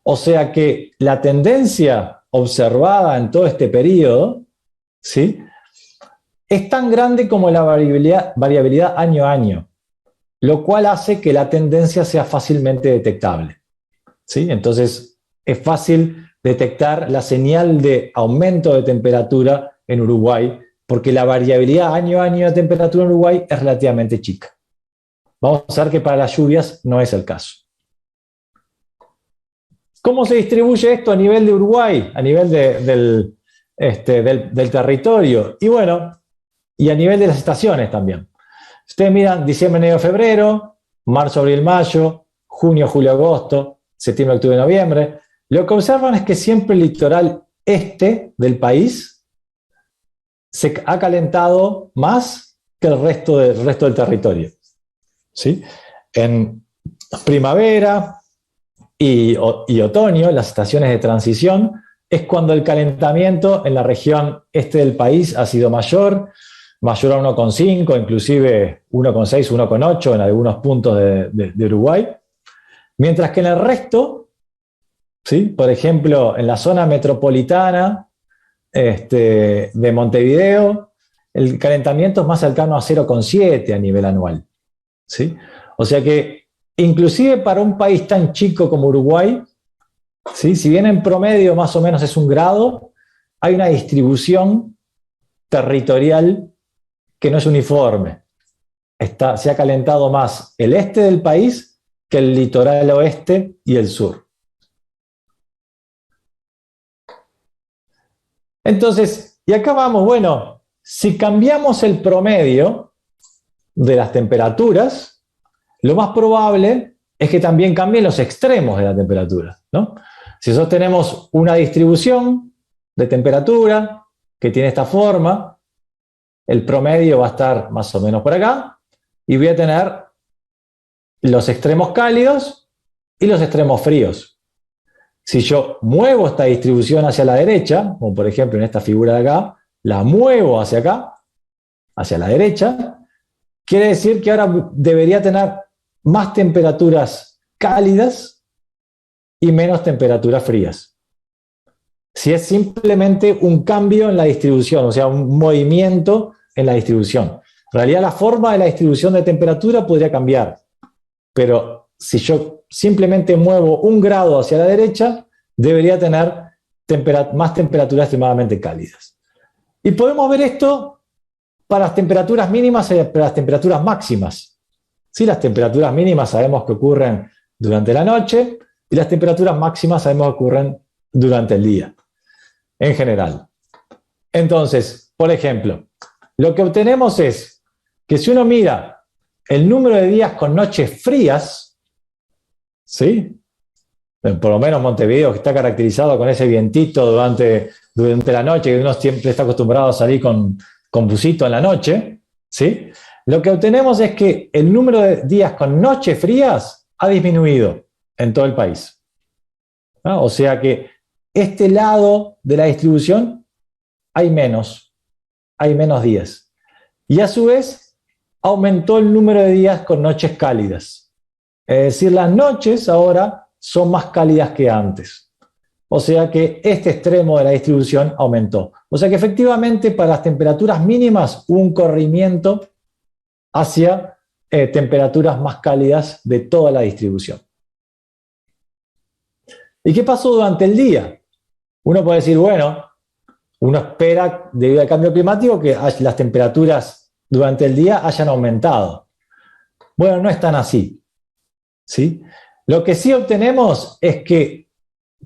O sea que la tendencia observada en todo este periodo, ¿sí?, es tan grande como la variabilidad año a año, lo cual hace que la tendencia sea fácilmente detectable, ¿sí? Entonces, es fácil detectar la señal de aumento de temperatura en Uruguay, porque la variabilidad año a año de temperatura en Uruguay es relativamente chica. Vamos a ver que para las lluvias no es el caso. ¿Cómo se distribuye esto a nivel de Uruguay? A nivel del territorio. Y bueno, y a nivel de las estaciones también. Ustedes miran diciembre, enero, febrero, marzo, abril, mayo, junio, julio, agosto, septiembre, octubre, noviembre. Lo que observan es que siempre el litoral este del país se ha calentado más que el resto del territorio, ¿sí? En primavera y otoño, las estaciones de transición, es cuando el calentamiento en la región este del país ha sido mayor a 1,5, inclusive 1,6, 1,8 en algunos puntos de Uruguay, mientras que en el resto, ¿sí?, por ejemplo, en la zona metropolitana de Montevideo, el calentamiento es más cercano a 0,7 a nivel anual, ¿sí? O sea que, inclusive para un país tan chico como Uruguay, ¿sí?, si bien en promedio más o menos es 1 grado, hay una distribución territorial que no es uniforme. Se ha calentado más el este del país que el litoral oeste y el sur. Entonces, y acá vamos, bueno, si cambiamos el promedio de las temperaturas, lo más probable es que también cambien los extremos de la temperatura, ¿no? Si nosotros tenemos una distribución de temperatura que tiene esta forma, el promedio va a estar más o menos por acá, y voy a tener los extremos cálidos y los extremos fríos. Si yo muevo esta distribución hacia la derecha, como por ejemplo en esta figura de acá, la muevo hacia acá, hacia la derecha, quiere decir que ahora debería tener más temperaturas cálidas y menos temperaturas frías. Si es simplemente un cambio en la distribución, o sea, un movimiento en la distribución. En realidad la forma de la distribución de temperatura podría cambiar, pero si yo simplemente muevo 1 grado hacia la derecha, debería tener más temperaturas extremadamente cálidas. Y podemos ver esto para las temperaturas mínimas y para las temperaturas máximas. ¿Sí? Las temperaturas mínimas sabemos que ocurren durante la noche y las temperaturas máximas sabemos que ocurren durante el día. en general. Entonces, por ejemplo, lo que obtenemos es que si uno mira el número de días con noches frías, ¿sí? Por lo menos Montevideo, que está caracterizado con ese vientito durante la noche, que uno siempre está acostumbrado a salir con busito en la noche, ¿sí? Lo que obtenemos es que el número de días con noches frías ha disminuido en todo el país, ¿no? O sea que este lado de la distribución hay menos días. Y a su vez aumentó el número de días con noches cálidas. Es decir, las noches ahora son más cálidas que antes. O sea que este extremo de la distribución aumentó. O sea que efectivamente para las temperaturas mínimas hubo un corrimiento hacia temperaturas más cálidas de toda la distribución. ¿Y qué pasó durante el día? Uno puede decir, bueno, uno espera, debido al cambio climático, que las temperaturas durante el día hayan aumentado. Bueno, no es tan así, ¿sí? Lo que sí obtenemos es que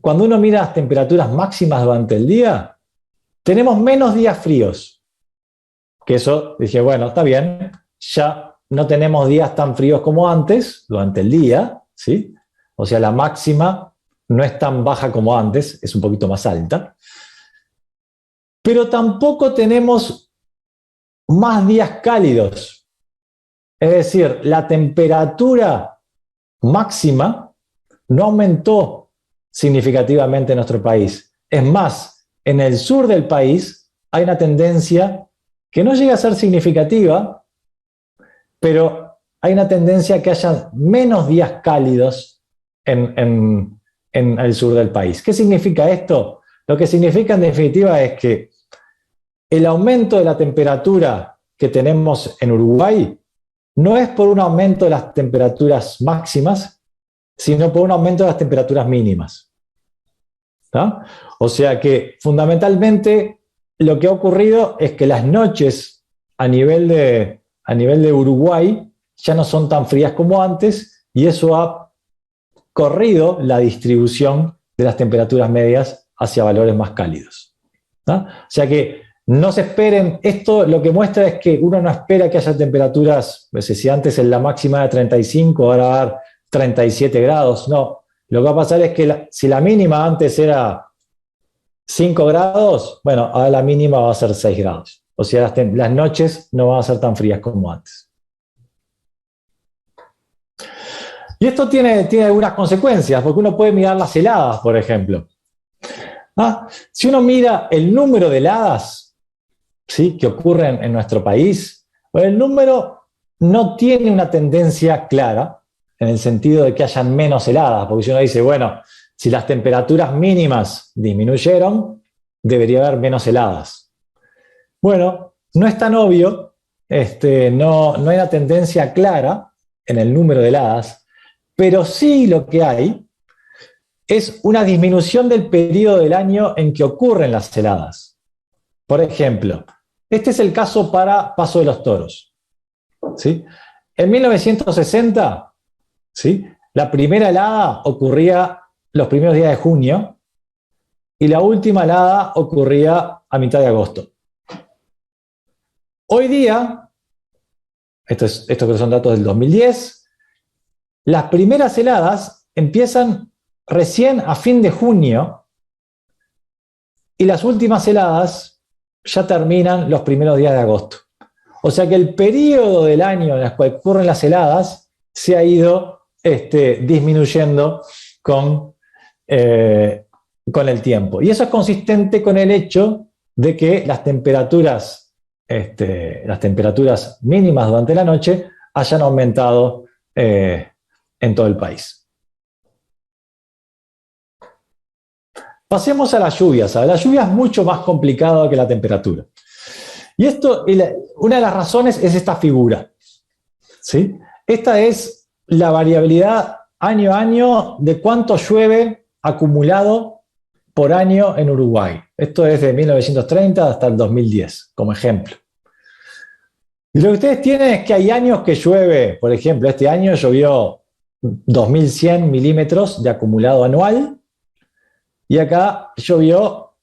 cuando uno mira las temperaturas máximas durante el día, tenemos menos días fríos. Que eso, dije, bueno, está bien, ya no tenemos días tan fríos como antes durante el día, ¿sí? O sea, la máxima no es tan baja como antes, es un poquito más alta. Pero tampoco tenemos más días cálidos. Es decir, la temperatura máxima no aumentó significativamente en nuestro país. Es más, en el sur del país hay una tendencia que no llega a ser significativa, pero hay una tendencia que haya menos días cálidos en el sur del país. ¿Qué significa esto? Lo que significa en definitiva es que el aumento de la temperatura que tenemos en Uruguay no es por un aumento de las temperaturas máximas, sino por un aumento de las temperaturas mínimas. ¿Tá? O sea que fundamentalmente lo que ha ocurrido es que las noches a nivel de Uruguay ya no son tan frías como antes y eso ha corrido la distribución de las temperaturas medias hacia valores más cálidos. ¿Tá? O sea que no se esperen, esto lo que muestra es que uno no espera que haya temperaturas, pues si antes en la máxima de 35, ahora va a haber 37 grados, no. Lo que va a pasar es que si la mínima antes era 5 grados, bueno, ahora la mínima va a ser 6 grados. O sea, las noches no van a ser tan frías como antes. Y esto tiene algunas consecuencias, porque uno puede mirar las heladas, por ejemplo. Si uno mira el número de heladas, ¿sí?, que ocurren en nuestro país, bueno, el número no tiene una tendencia clara, en el sentido de que hayan menos heladas, porque si uno dice, bueno, si las temperaturas mínimas disminuyeron, debería haber menos heladas. Bueno, no es tan obvio, no hay una tendencia clara en el número de heladas, pero sí lo que hay es una disminución del periodo del año en que ocurren las heladas. Por ejemplo, este es el caso para Paso de los Toros, ¿sí? En 1960, ¿sí?, la primera helada ocurría los primeros días de junio y la última helada ocurría a mitad de agosto. Hoy día, estos que son datos del 2010, las primeras heladas empiezan recién a fin de junio y las últimas heladas ya terminan los primeros días de agosto. O sea que el periodo del año en el cual ocurren las heladas se ha ido disminuyendo con el tiempo. Y eso es consistente con el hecho de que las temperaturas mínimas durante la noche hayan aumentado en todo el país. Pasemos a las lluvias. La lluvia es mucho más complicada que la temperatura. Y una de las razones es esta figura, ¿sí? Esta es la variabilidad año a año de cuánto llueve acumulado por año en Uruguay. Esto es de 1930 hasta el 2010, como ejemplo. Y lo que ustedes tienen es que hay años que llueve, por ejemplo, este año llovió 2.100 milímetros de acumulado anual, y acá llovió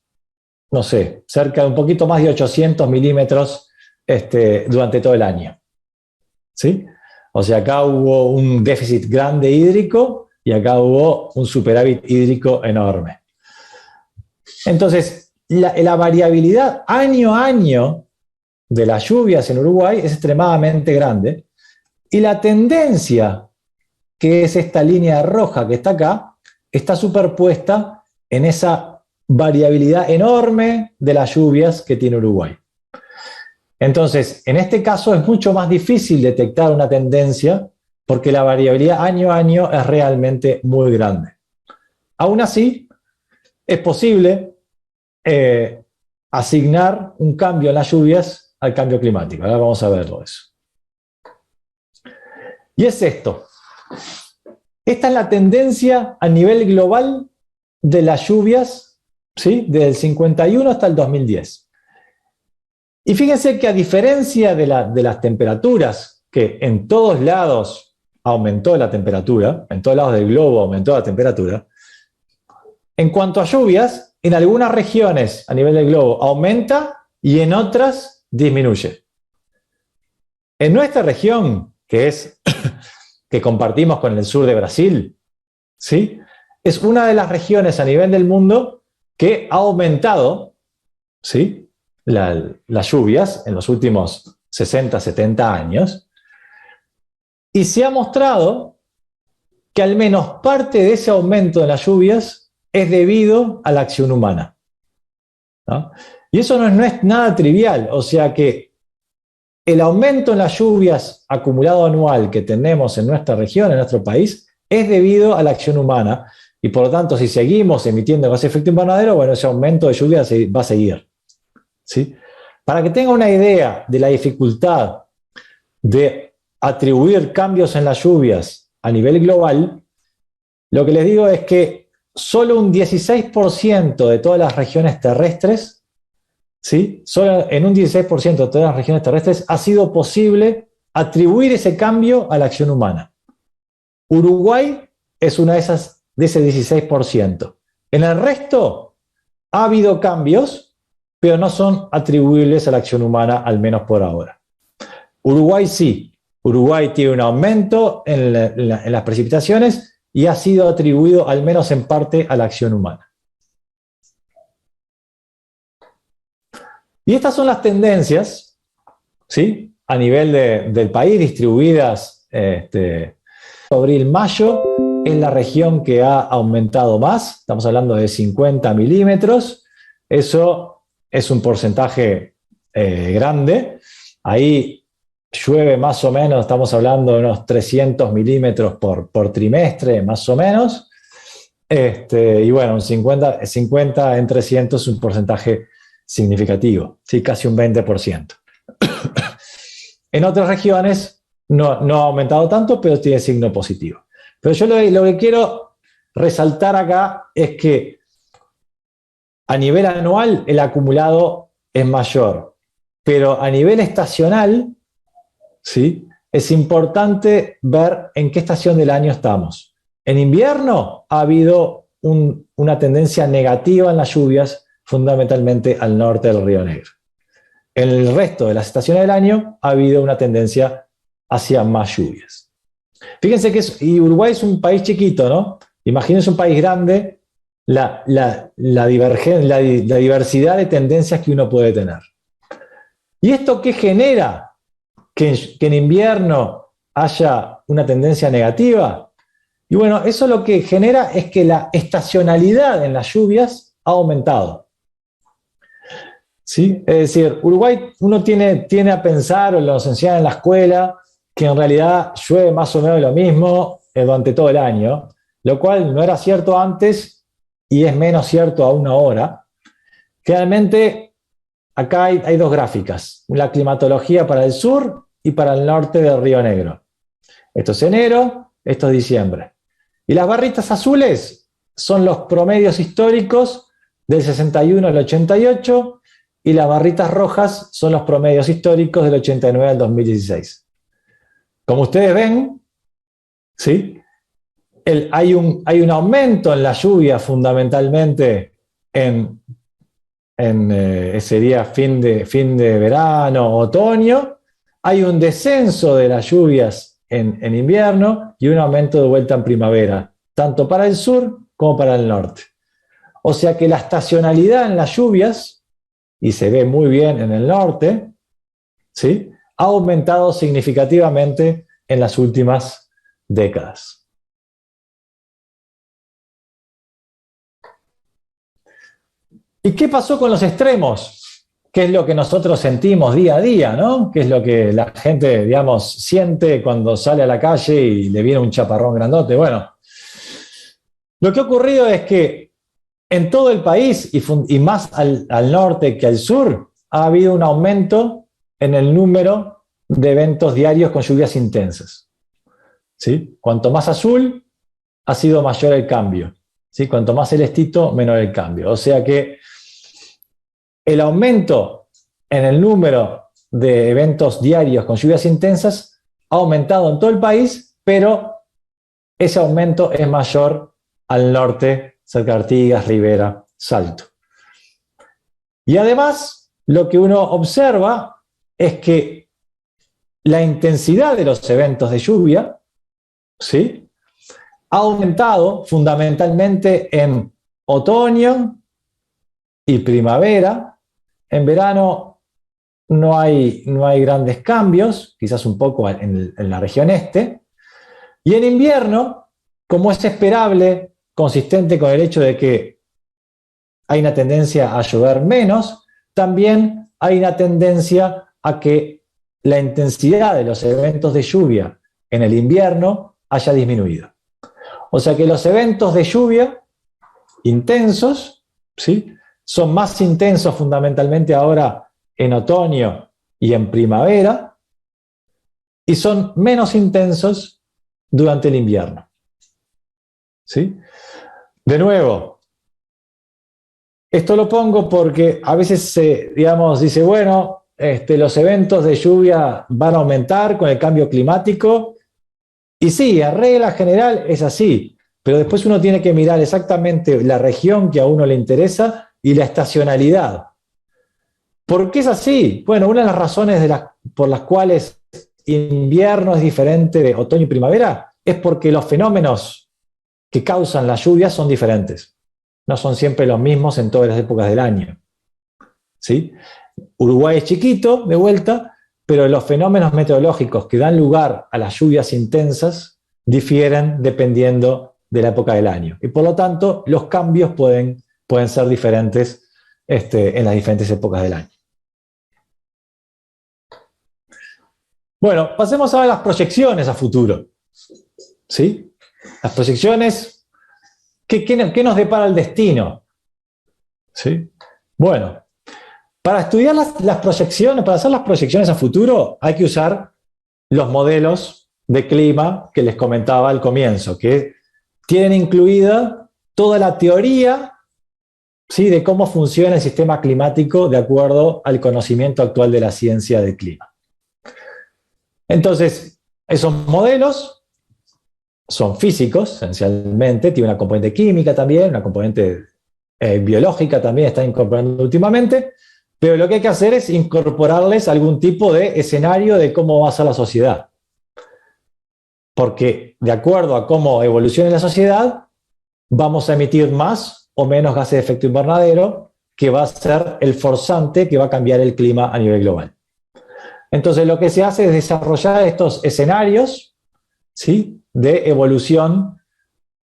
no sé, cerca de un poquito más de 800 milímetros durante todo el año. ¿Sí? O sea, acá hubo un déficit grande hídrico y acá hubo un superávit hídrico enorme. Entonces, la variabilidad año a año de las lluvias en Uruguay es extremadamente grande y la tendencia, que es esta línea roja que está acá, está superpuesta en esa variabilidad enorme de las lluvias que tiene Uruguay. Entonces, en este caso es mucho más difícil detectar una tendencia porque la variabilidad año a año es realmente muy grande. Aún así, es posible asignar un cambio en las lluvias al cambio climático. Ahora vamos a verlo eso. Y es esto. Esta es la tendencia a nivel global de las lluvias, ¿sí? Desde el 51 hasta el 2010. Y fíjense que a diferencia de las temperaturas, que en todos lados aumentó la temperatura, en todos lados del globo aumentó la temperatura, en cuanto a lluvias, en algunas regiones a nivel del globo aumenta y en otras disminuye. En nuestra región, que compartimos con el sur de Brasil, ¿sí? Es una de las regiones a nivel del mundo que ha aumentado, ¿sí? Las lluvias en los últimos 60, 70 años, y se ha mostrado que al menos parte de ese aumento de las lluvias es debido a la acción humana, ¿no? Y eso no es nada trivial, o sea que el aumento en las lluvias acumulado anual que tenemos en nuestra región, en nuestro país, es debido a la acción humana, y por lo tanto, si seguimos emitiendo gas de efecto invernadero, bueno, ese aumento de lluvias va a seguir. ¿Sí? Para que tenga una idea de la dificultad de atribuir cambios en las lluvias a nivel global, lo que les digo es que solo un 16% de todas las regiones terrestres, ¿sí? Solo en un 16% de todas las regiones terrestres ha sido posible atribuir ese cambio a la acción humana. Uruguay es una de ese 16%. En el resto ha habido cambios, pero no son atribuibles a la acción humana, al menos por ahora. Uruguay sí. Uruguay tiene un aumento en las precipitaciones y ha sido atribuido, al menos en parte, a la acción humana. Y estas son las tendencias, ¿sí? A nivel del país, distribuidas abril-mayo, es la región que ha aumentado más. Estamos hablando de 50 milímetros. Eso es un porcentaje grande. Ahí llueve más o menos, estamos hablando de unos 300 milímetros por trimestre, más o menos. Y bueno, un 50 en 300 es un porcentaje significativo, ¿sí? Casi un 20%. En otras regiones no ha aumentado tanto, pero tiene signo positivo. Pero yo lo que quiero resaltar acá es que a nivel anual el acumulado es mayor, pero a nivel estacional, ¿sí? Es importante ver en qué estación del año estamos. En invierno ha habido una tendencia negativa en las lluvias, fundamentalmente al norte del Río Negro. En el resto de las estaciones del año ha habido una tendencia hacia más lluvias. Fíjense que y Uruguay es un país chiquito, ¿no? Imagínense un país grande, la diversidad de tendencias que uno puede tener. ¿Y esto qué genera? Que en invierno haya una tendencia negativa. Y bueno, eso lo que genera es que la estacionalidad en las lluvias ha aumentado. ¿Sí? Es decir, Uruguay, uno tiene a pensar, o nos enseñan en la escuela, que en realidad llueve más o menos lo mismo durante todo el año, lo cual no era cierto antes y es menos cierto aún ahora. Generalmente, acá hay dos gráficas, la climatología para el sur y para el norte del Río Negro. Esto es enero, esto es diciembre. Y las barritas azules son los promedios históricos del 61 al 88 y las barritas rojas son los promedios históricos del 89 al 2016. Como ustedes ven, ¿sí? Hay un aumento en la lluvia fundamentalmente en sería fin de verano, otoño, hay un descenso de las lluvias en invierno y un aumento de vuelta en primavera, tanto para el sur como para el norte. O sea que la estacionalidad en las lluvias, y se ve muy bien en el norte, ¿sí?, ha aumentado significativamente en las últimas décadas. ¿Y qué pasó con los extremos? ¿Qué es lo que nosotros sentimos día a día, ¿no? ¿Qué es lo que la gente, digamos, siente cuando sale a la calle y le viene un chaparrón grandote? Bueno, lo que ha ocurrido es que en todo el país, y más al norte que al sur, ha habido un aumento en el número de eventos diarios con lluvias intensas. ¿Sí? Cuanto más azul, ha sido mayor el cambio. ¿Sí? Cuanto más celestito, menor el cambio. O sea que el aumento en el número de eventos diarios con lluvias intensas ha aumentado en todo el país, pero ese aumento es mayor al norte, cerca de Artigas, Rivera, Salto. Y además, lo que uno observa es que la intensidad de los eventos de lluvia, ¿sí?, ha aumentado fundamentalmente en otoño y primavera. En verano no hay grandes cambios, quizás un poco en la región este. Y en invierno, como es esperable, consistente con el hecho de que hay una tendencia a llover menos, también hay una tendencia a que la intensidad de los eventos de lluvia en el invierno haya disminuido. O sea que los eventos de lluvia intensos, ¿sí?, son más intensos fundamentalmente ahora en otoño y en primavera, y son menos intensos durante el invierno. ¿Sí? De nuevo, esto lo pongo porque a veces se, digamos, dice, bueno, los eventos de lluvia van a aumentar con el cambio climático, y sí, en regla general es así, pero después uno tiene que mirar exactamente la región que a uno le interesa y la estacionalidad. ¿Por qué es así? Bueno, una de las razones por las cuales invierno es diferente de otoño y primavera es porque los fenómenos que causan las lluvias son diferentes. No son siempre los mismos en todas las épocas del año. ¿Sí? Uruguay es chiquito, de vuelta, pero los fenómenos meteorológicos que dan lugar a las lluvias intensas difieren dependiendo de la época del año. Y por lo tanto, los cambios pueden ser diferentes en las diferentes épocas del año. Bueno, pasemos ahora a las proyecciones a futuro. ¿Sí? Las proyecciones, ¿qué nos depara el destino? ¿Sí? Bueno, para estudiar las proyecciones, para hacer las proyecciones a futuro, hay que usar los modelos de clima que les comentaba al comienzo, que tienen incluida toda la teoría, ¿sí?, de cómo funciona el sistema climático de acuerdo al conocimiento actual de la ciencia del clima. Entonces, esos modelos son físicos, esencialmente, tienen una componente química también, una componente biológica también está incorporando últimamente, pero lo que hay que hacer es incorporarles algún tipo de escenario de cómo va a ser la sociedad. Porque de acuerdo a cómo evolucione la sociedad, vamos a emitir más o menos gases de efecto invernadero, que va a ser el forzante que va a cambiar el clima a nivel global. Entonces lo que se hace es desarrollar estos escenarios, ¿sí?, de evolución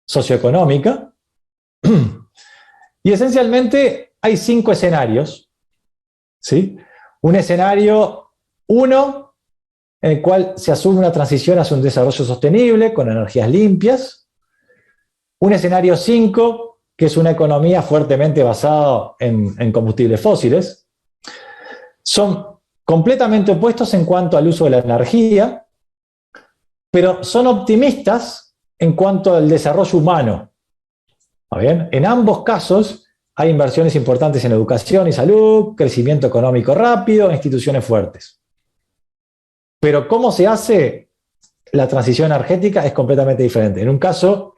socioeconómica. Y esencialmente hay 5 escenarios. ¿Sí? Un escenario 1, en el cual se asume una transición hacia un desarrollo sostenible con energías limpias. Un escenario 5, que es una economía fuertemente basada en combustibles fósiles. Son completamente opuestos en cuanto al uso de la energía, pero son optimistas en cuanto al desarrollo humano. ¿Está bien? En ambos casos hay inversiones importantes en educación y salud, crecimiento económico rápido, instituciones fuertes. Pero cómo se hace la transición energética es completamente diferente. En un caso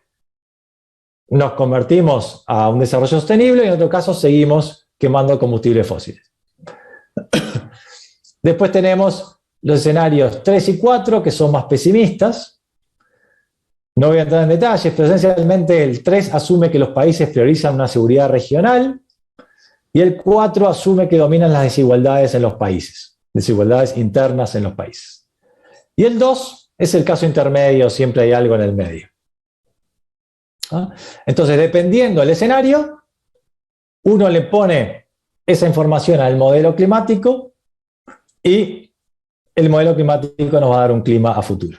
nos convertimos a un desarrollo sostenible y en otro caso seguimos quemando combustibles fósiles. Después tenemos los escenarios 3 y 4, que son más pesimistas. No voy a entrar en detalles, pero esencialmente el 3 asume que los países priorizan una seguridad regional y el 4 asume que dominan las desigualdades en los países, desigualdades internas en los países. Y el 2 es el caso intermedio, siempre hay algo en el medio. Entonces, dependiendo del escenario, uno le pone esa información al modelo climático y el modelo climático nos va a dar un clima a futuro.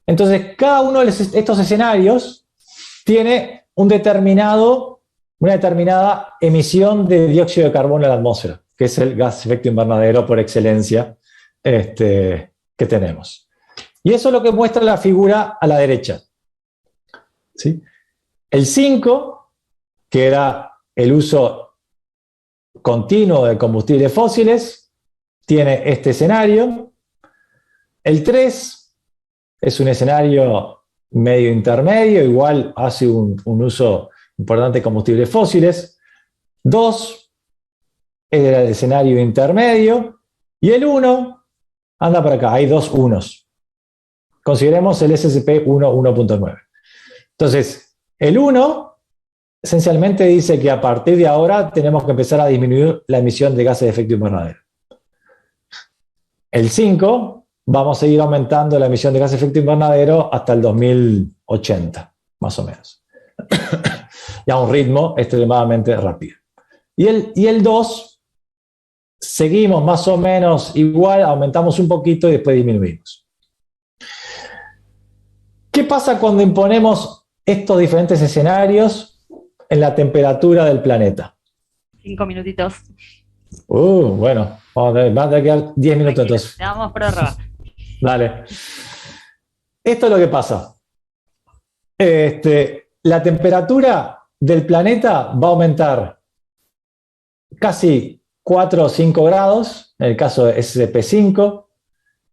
Entonces, cada uno de estos escenarios tiene una determinada emisión de dióxido de carbono en la atmósfera, que es el gas de efecto invernadero por excelencia que tenemos. Y eso es lo que muestra la figura a la derecha. ¿Sí? El 5, que era el uso continuo de combustibles fósiles, tiene este escenario. El 3 es un escenario medio intermedio, igual hace un uso importante de combustibles fósiles. 2 era el escenario intermedio. Y el 1 anda por acá, hay dos unos. Consideremos el SSP 1.9. Entonces, el 1 esencialmente dice que a partir de ahora tenemos que empezar a disminuir la emisión de gases de efecto invernadero. El 5, vamos a seguir aumentando la emisión de gases de efecto invernadero hasta el 2080, más o menos. Y a un ritmo extremadamente rápido. Y el 2, seguimos más o menos igual, aumentamos un poquito y después disminuimos. ¿Qué pasa cuando imponemos estos diferentes escenarios en la temperatura del planeta? 5 minutitos. Bueno, va a quedar 10 minutos entonces. Le damos prórroga. Dale. Esto es lo que pasa. La temperatura del planeta va a aumentar casi 4 o 5 grados, en el caso de SSP5,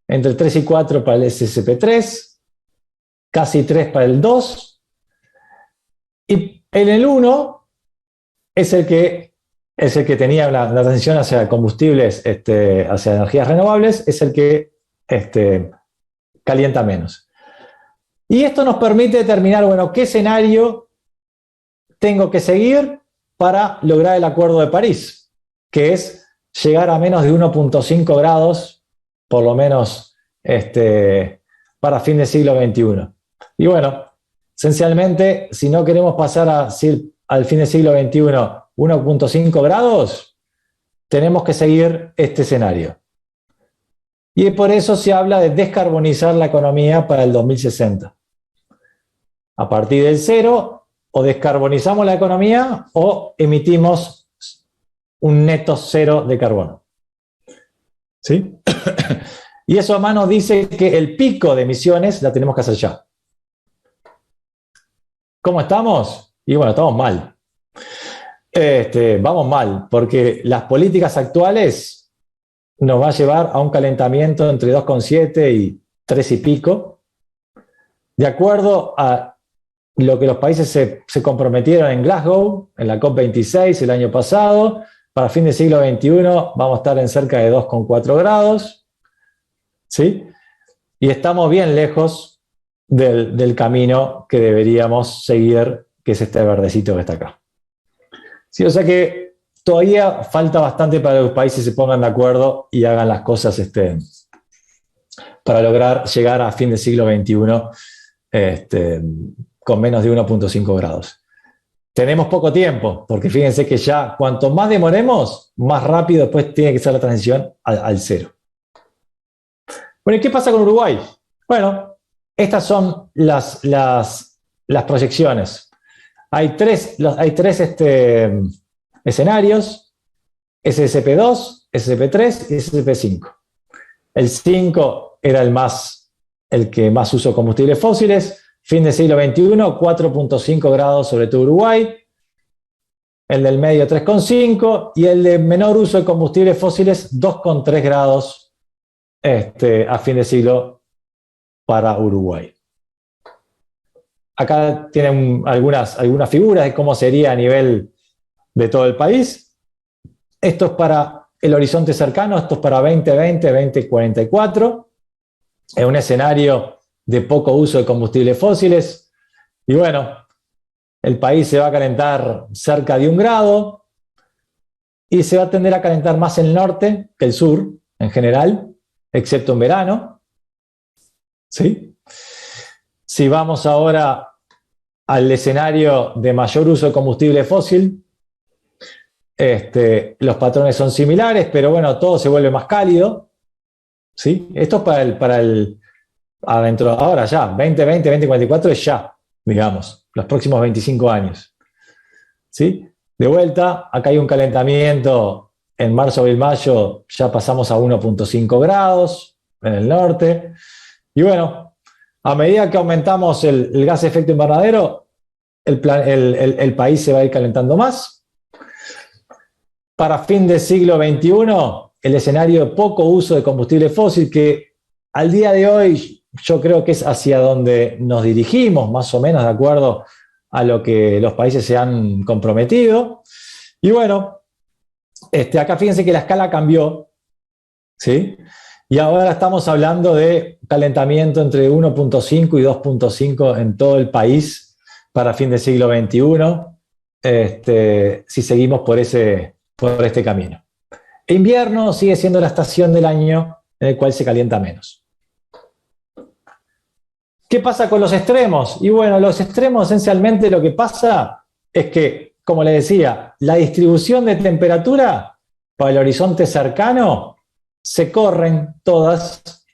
entre 3 y 4 para el SSP3, casi 3 para el 2, y en el 1 es el que tenía la transición hacia combustibles, hacia energías renovables, es el que calienta menos. Y esto nos permite determinar, bueno, qué escenario tengo que seguir para lograr el Acuerdo de París, que es llegar a menos de 1.5 grados, por lo menos para fin del siglo XXI. Y bueno, esencialmente, si no queremos pasar al fin del siglo XXI 1.5 grados, tenemos que seguir este escenario. Y por eso se habla de descarbonizar la economía para el 2060. A partir del 0, o descarbonizamos la economía o emitimos un neto 0 de carbono. ¿Sí? Y eso además nos dice que el pico de emisiones la tenemos que hacer ya. ¿Cómo estamos? Y bueno, estamos mal. Vamos mal, porque las políticas actuales nos va a llevar a un calentamiento entre 2,7 y 3 y pico. De acuerdo a lo que los países se comprometieron en Glasgow, en la COP26 el año pasado, para fin del siglo XXI vamos a estar en cerca de 2,4 grados. ¿Sí? Y estamos bien lejos del camino que deberíamos seguir, que es este verdecito que está acá. Sí, o sea que todavía falta bastante para que los países se pongan de acuerdo y hagan las cosas para lograr llegar a fin del siglo XXI con menos de 1.5 grados. Tenemos poco tiempo, porque fíjense que ya cuanto más demoremos, más rápido después tiene que ser la transición al 0. Bueno, ¿y qué pasa con Uruguay? Bueno, estas son las proyecciones. Hay tres escenarios, SSP2, SSP3 y SSP5. El 5 era el que más usó combustibles fósiles, fin del siglo XXI, 4.5 grados sobre todo Uruguay, el del medio 3,5 y el de menor uso de combustibles fósiles 2,3 grados a fin de siglo para Uruguay. Acá tienen algunas figuras de cómo sería a nivel de todo el país. Esto es para el horizonte cercano, esto es para 2020, 2044, en un escenario de poco uso de combustibles fósiles. Y bueno, el país se va a calentar cerca de 1 grado y se va a tender a calentar más el norte que el sur en general, excepto en verano. ¿Sí? Si vamos ahora al escenario de mayor uso de combustible fósil, los patrones son similares, pero bueno, todo se vuelve más cálido. ¿Sí? Esto es para el adentro, ahora ya, 2020, 2044 es ya, digamos, los próximos 25 años. ¿Sí? De vuelta, acá hay un calentamiento en marzo, abril, mayo, ya pasamos a 1.5 grados en el norte. Y bueno, a medida que aumentamos el gas de efecto invernadero, el país se va a ir calentando más. Para fin del siglo XXI, el escenario de poco uso de combustible fósil, que al día de hoy yo creo que es hacia donde nos dirigimos, más o menos de acuerdo a lo que los países se han comprometido. Y bueno, acá fíjense que la escala cambió, ¿sí? Y ahora estamos hablando de calentamiento entre 1.5 y 2.5 en todo el país para fin del siglo XXI, si seguimos por este camino. El invierno sigue siendo la estación del año en el cual se calienta menos. ¿Qué pasa con los extremos? Y bueno, los extremos esencialmente lo que pasa es que, como les decía, la distribución de temperatura para el horizonte cercano se corren todas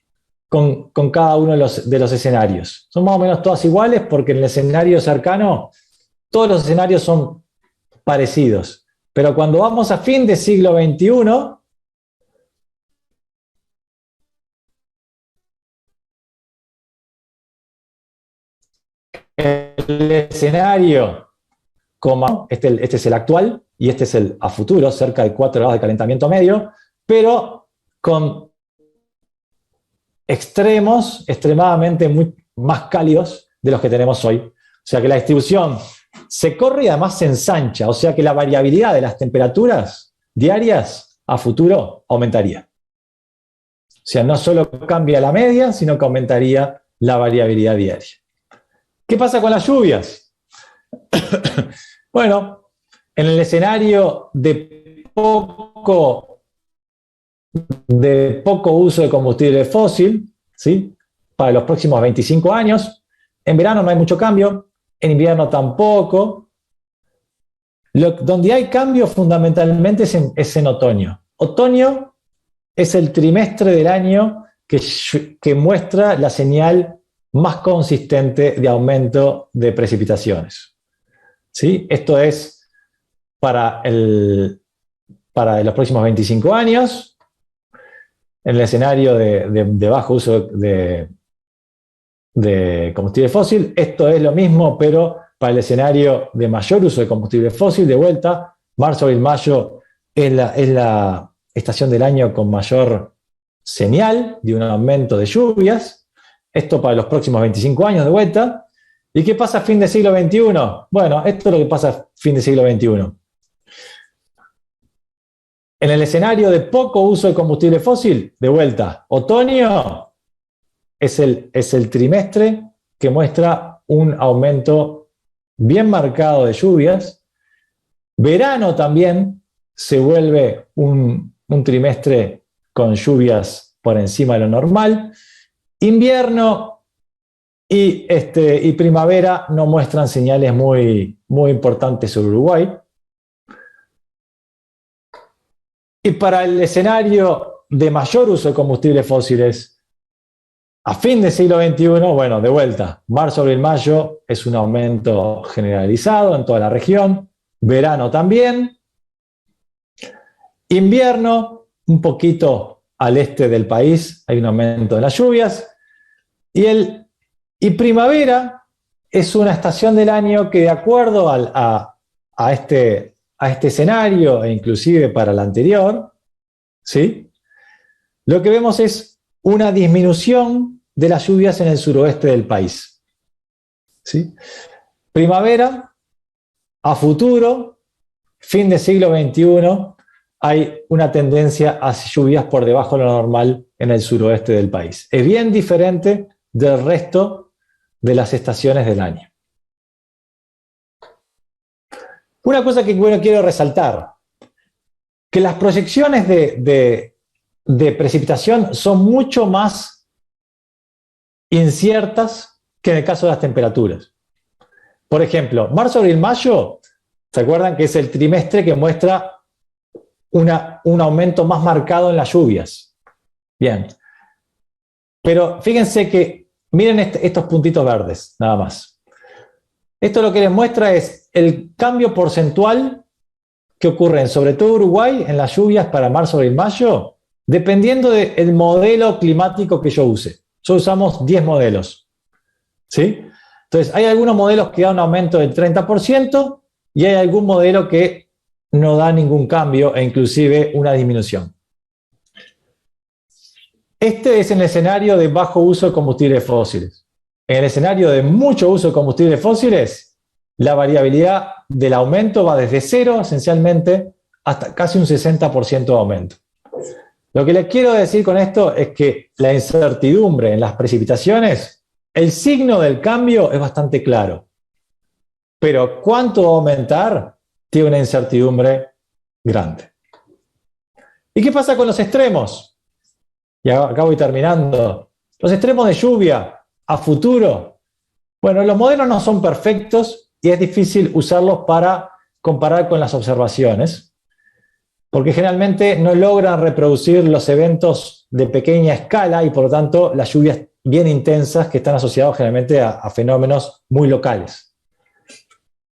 con cada uno de los escenarios. Son más o menos todas iguales porque en el escenario cercano todos los escenarios son parecidos. Pero cuando vamos a fin del siglo XXI, el escenario, como este es el actual y este es el a futuro, cerca de 4 grados de calentamiento medio, pero con extremos extremadamente más cálidos de los que tenemos hoy. O sea que la distribución se corre y además se ensancha, o sea que la variabilidad de las temperaturas diarias a futuro aumentaría. O sea, no solo cambia la media, sino que aumentaría la variabilidad diaria. ¿Qué pasa con las lluvias? Bueno, en el escenario de poco uso de combustible fósil, ¿sí? Para los próximos 25 años, en verano no hay mucho cambio, en invierno tampoco. Donde hay cambio fundamentalmente es en otoño. Otoño es el trimestre del año que muestra la señal más consistente de aumento de precipitaciones. ¿Sí? Esto es para los próximos 25 años, en el escenario de bajo uso de combustible fósil. Esto es lo mismo, pero para el escenario de mayor uso de combustible fósil, de vuelta, marzo, abril, mayo es la estación del año con mayor señal de un aumento de lluvias. Esto para los próximos 25 años de vuelta. ¿Y qué pasa a fin del siglo XXI? Bueno, esto es lo que pasa a fin del siglo XXI. En el escenario de poco uso de combustible fósil, de vuelta, otoño es el trimestre que muestra un aumento bien marcado de lluvias. Verano también se vuelve un trimestre con lluvias por encima de lo normal. Invierno y primavera no muestran señales muy importantes sobre Uruguay. Y para el escenario de mayor uso de combustibles fósiles, a fin del siglo XXI, bueno, de vuelta, marzo, abril, mayo es un aumento generalizado en toda la región. Verano también. Invierno, un poquito al este del país, hay un aumento de las lluvias. Y primavera es una estación del año que, de acuerdo a este escenario, e inclusive para el anterior, ¿sí? Lo que vemos es una disminución de las lluvias en el suroeste del país. ¿Sí? Primavera, a futuro, fin de siglo XXI, hay una tendencia a lluvias por debajo de lo normal en el suroeste del país. Es bien diferente del resto de las estaciones del año. Una cosa que quiero resaltar, que las proyecciones de precipitación son mucho más inciertas que en el caso de las temperaturas. Por ejemplo, marzo, abril, mayo, ¿se acuerdan que es el trimestre que muestra un aumento más marcado en las lluvias? Bien. Pero fíjense que, miren estos puntitos verdes, nada más. Esto lo que les muestra es el cambio porcentual que ocurre, sobre todo Uruguay, en las lluvias para marzo, abril, mayo, dependiendo del modelo climático que yo use. Nosotros usamos 10 modelos. ¿Sí? Entonces, hay algunos modelos que dan un aumento del 30% y hay algún modelo que no da ningún cambio e inclusive una disminución. Este es el escenario de bajo uso de combustibles fósiles. En el escenario de mucho uso de combustibles fósiles, la variabilidad del aumento va desde 0, esencialmente, hasta casi un 60% de aumento. Lo que les quiero decir con esto es que la incertidumbre en las precipitaciones, el signo del cambio es bastante claro. Pero cuánto va a aumentar tiene una incertidumbre grande. ¿Y qué pasa con los extremos? Y acá voy terminando. Los extremos de lluvia a futuro. Bueno, los modelos no son perfectos y es difícil usarlos para comparar con las observaciones, porque generalmente no logran reproducir los eventos de pequeña escala y por lo tanto las lluvias bien intensas que están asociados generalmente a fenómenos muy locales.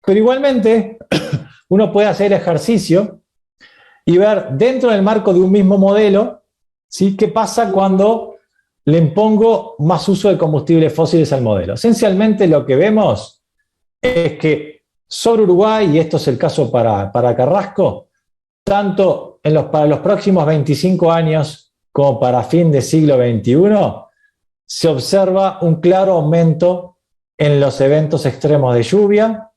Pero igualmente uno puede hacer ejercicio y ver dentro del marco de un mismo modelo, ¿sí?, qué pasa cuando le impongo más uso de combustibles fósiles al modelo. Esencialmente lo que vemos es que sobre Uruguay, y esto es el caso para Carrasco, tanto para los próximos 25 años como para fin de siglo XXI, se observa un claro aumento en los eventos extremos de lluvia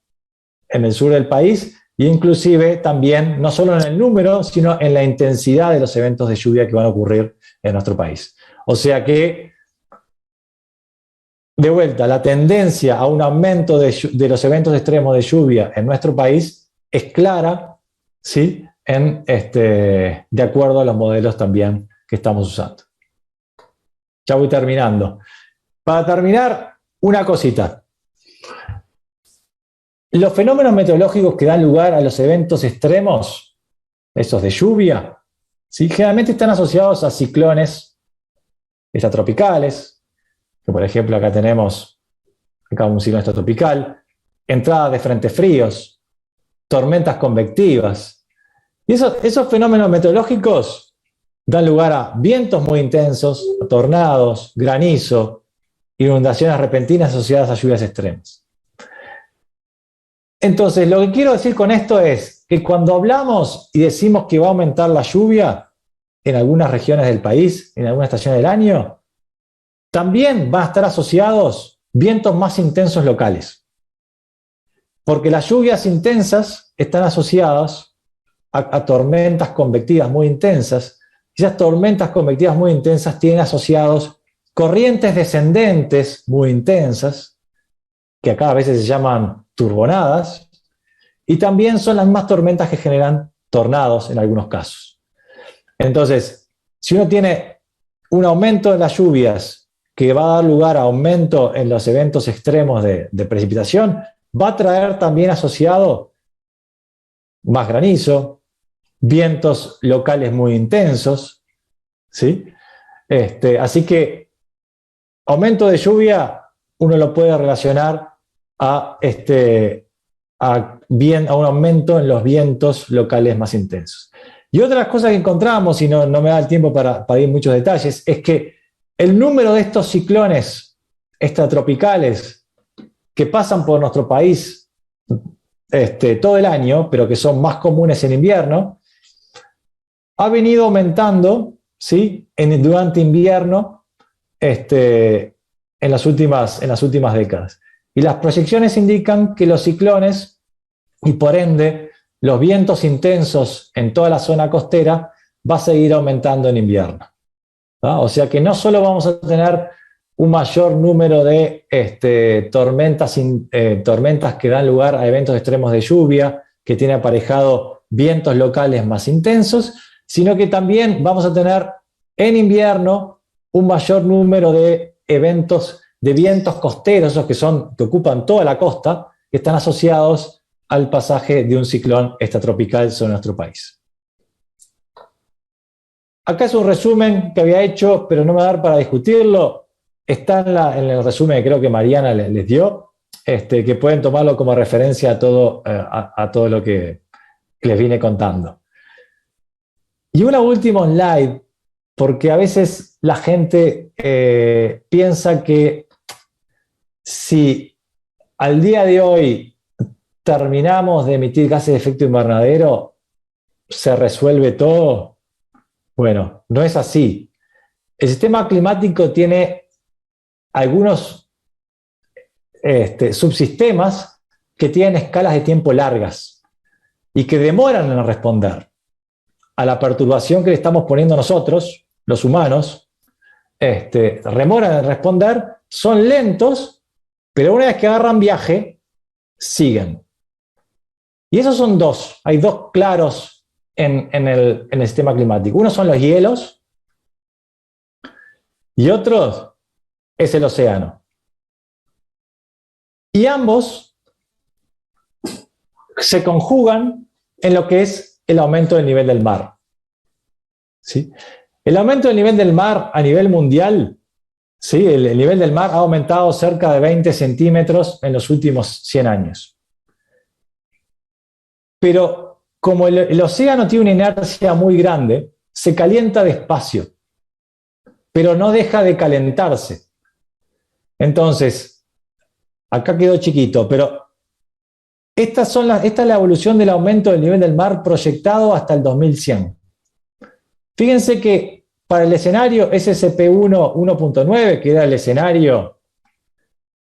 en el sur del país e inclusive también, no solo en el número, sino en la intensidad de los eventos de lluvia que van a ocurrir en nuestro país. O sea que, de vuelta, la tendencia a un aumento de los eventos extremos de lluvia en nuestro país es clara, ¿sí?, de acuerdo a los modelos también que estamos usando. Ya voy terminando. Para terminar, una cosita. Los fenómenos meteorológicos que dan lugar a los eventos extremos, esos de lluvia, ¿sí?, generalmente están asociados a ciclones extratropicales, que por ejemplo acá tenemos un ciclón extratropical, entradas de frentes fríos, tormentas convectivas. Y esos fenómenos meteorológicos dan lugar a vientos muy intensos, a tornados, granizo, inundaciones repentinas asociadas a lluvias extremas. Entonces, lo que quiero decir con esto es que cuando hablamos y decimos que va a aumentar la lluvia en algunas regiones del país, en algunas estaciones del año, también van a estar asociados vientos más intensos locales. Porque las lluvias intensas están asociadas a tormentas convectivas muy intensas. Y esas tormentas convectivas muy intensas tienen asociados corrientes descendentes muy intensas, que acá a veces se llaman turbonadas, y también son las mismas tormentas que generan tornados en algunos casos. Entonces, si uno tiene un aumento en las lluvias que va a dar lugar a aumento en los eventos extremos de precipitación, va a traer también asociado más granizo, vientos locales muy intensos, ¿sí? Así que aumento de lluvia uno lo puede relacionar a un aumento en los vientos locales más intensos. Y otra cosa que encontramos, y no me da el tiempo para ir en muchos detalles, es que el número de estos ciclones extratropicales que pasan por nuestro país todo el año, pero que son más comunes en invierno, ha venido aumentando, ¿sí?, durante invierno en las últimas décadas. Y las proyecciones indican que los ciclones, y por ende los vientos intensos en toda la zona costera va a seguir aumentando en invierno. ¿No? O sea que no solo vamos a tener un mayor número de tormentas que dan lugar a eventos extremos de lluvia, que tiene aparejado vientos locales más intensos, sino que también vamos a tener en invierno un mayor número de eventos de vientos costeros, esos que ocupan toda la costa, que están asociados al pasaje de un ciclón extratropical sobre nuestro país. Acá es un resumen que había hecho, pero no me va a dar para discutirlo. Está en el resumen que creo que Mariana les dio, que pueden tomarlo como referencia a todo lo que les vine contando. Y una última slide, porque a veces la gente piensa que si al día de hoy terminamos de emitir gases de efecto invernadero, se resuelve todo. Bueno, no es así. El sistema climático tiene algunos subsistemas que tienen escalas de tiempo largas y que demoran en responder a la perturbación que le estamos poniendo nosotros, los humanos. Demoran en responder, son lentos, pero una vez que agarran viaje, siguen. Y esos son dos. Hay dos claros en el sistema climático. Uno son los hielos y otro es el océano. Y ambos se conjugan en lo que es el aumento del nivel del mar. ¿Sí? El aumento del nivel del mar a nivel mundial, ¿sí? El nivel del mar ha aumentado cerca de 20 centímetros en los últimos 100 años. Pero como el océano tiene una inercia muy grande, se calienta despacio, pero no deja de calentarse. Entonces, acá quedó chiquito, pero esta es la evolución del aumento del nivel del mar proyectado hasta el 2100. Fíjense que para el escenario SSP1 1.9, que era el escenario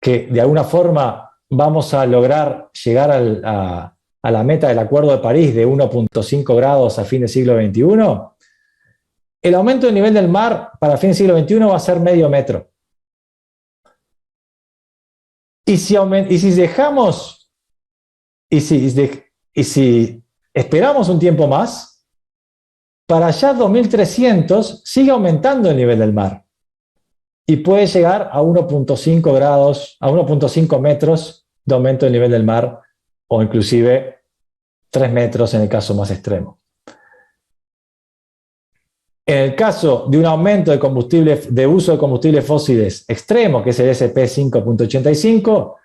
que de alguna forma vamos a lograr llegar a la meta del Acuerdo de París de 1.5 grados a fin del siglo XXI, el aumento del nivel del mar para fin del siglo XXI va a ser medio metro. Y si esperamos un tiempo más, para allá 2300 sigue aumentando el nivel del mar y puede llegar a 1.5 grados, a 1.5 metros de aumento del nivel del mar, o inclusive 3 metros en el caso más extremo. En el caso de un aumento de uso de combustibles fósiles extremo, que es el SP 5.85,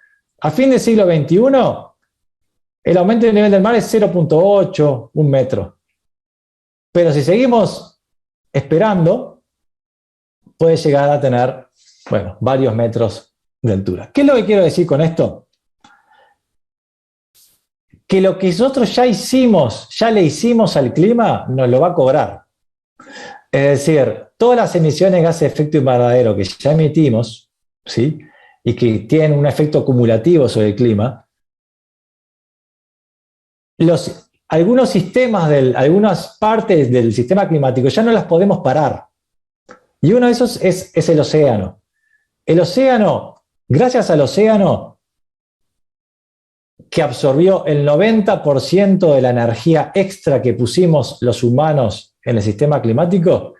a fin del siglo XXI, el aumento del nivel del mar es 0.8, 1 metro. Pero si seguimos esperando, puede llegar a tener, varios metros de altura. ¿Qué es lo que quiero decir con esto? Que lo que nosotros ya le hicimos al clima, nos lo va a cobrar. Es decir, todas las emisiones de gases de efecto invernadero que ya emitimos, ¿sí? Y que tienen un efecto acumulativo sobre el clima, algunas partes del sistema climático ya no las podemos parar. Y uno de esos es el océano. El océano, gracias al océano, que absorbió el 90% de la energía extra que pusimos los humanos en el sistema climático,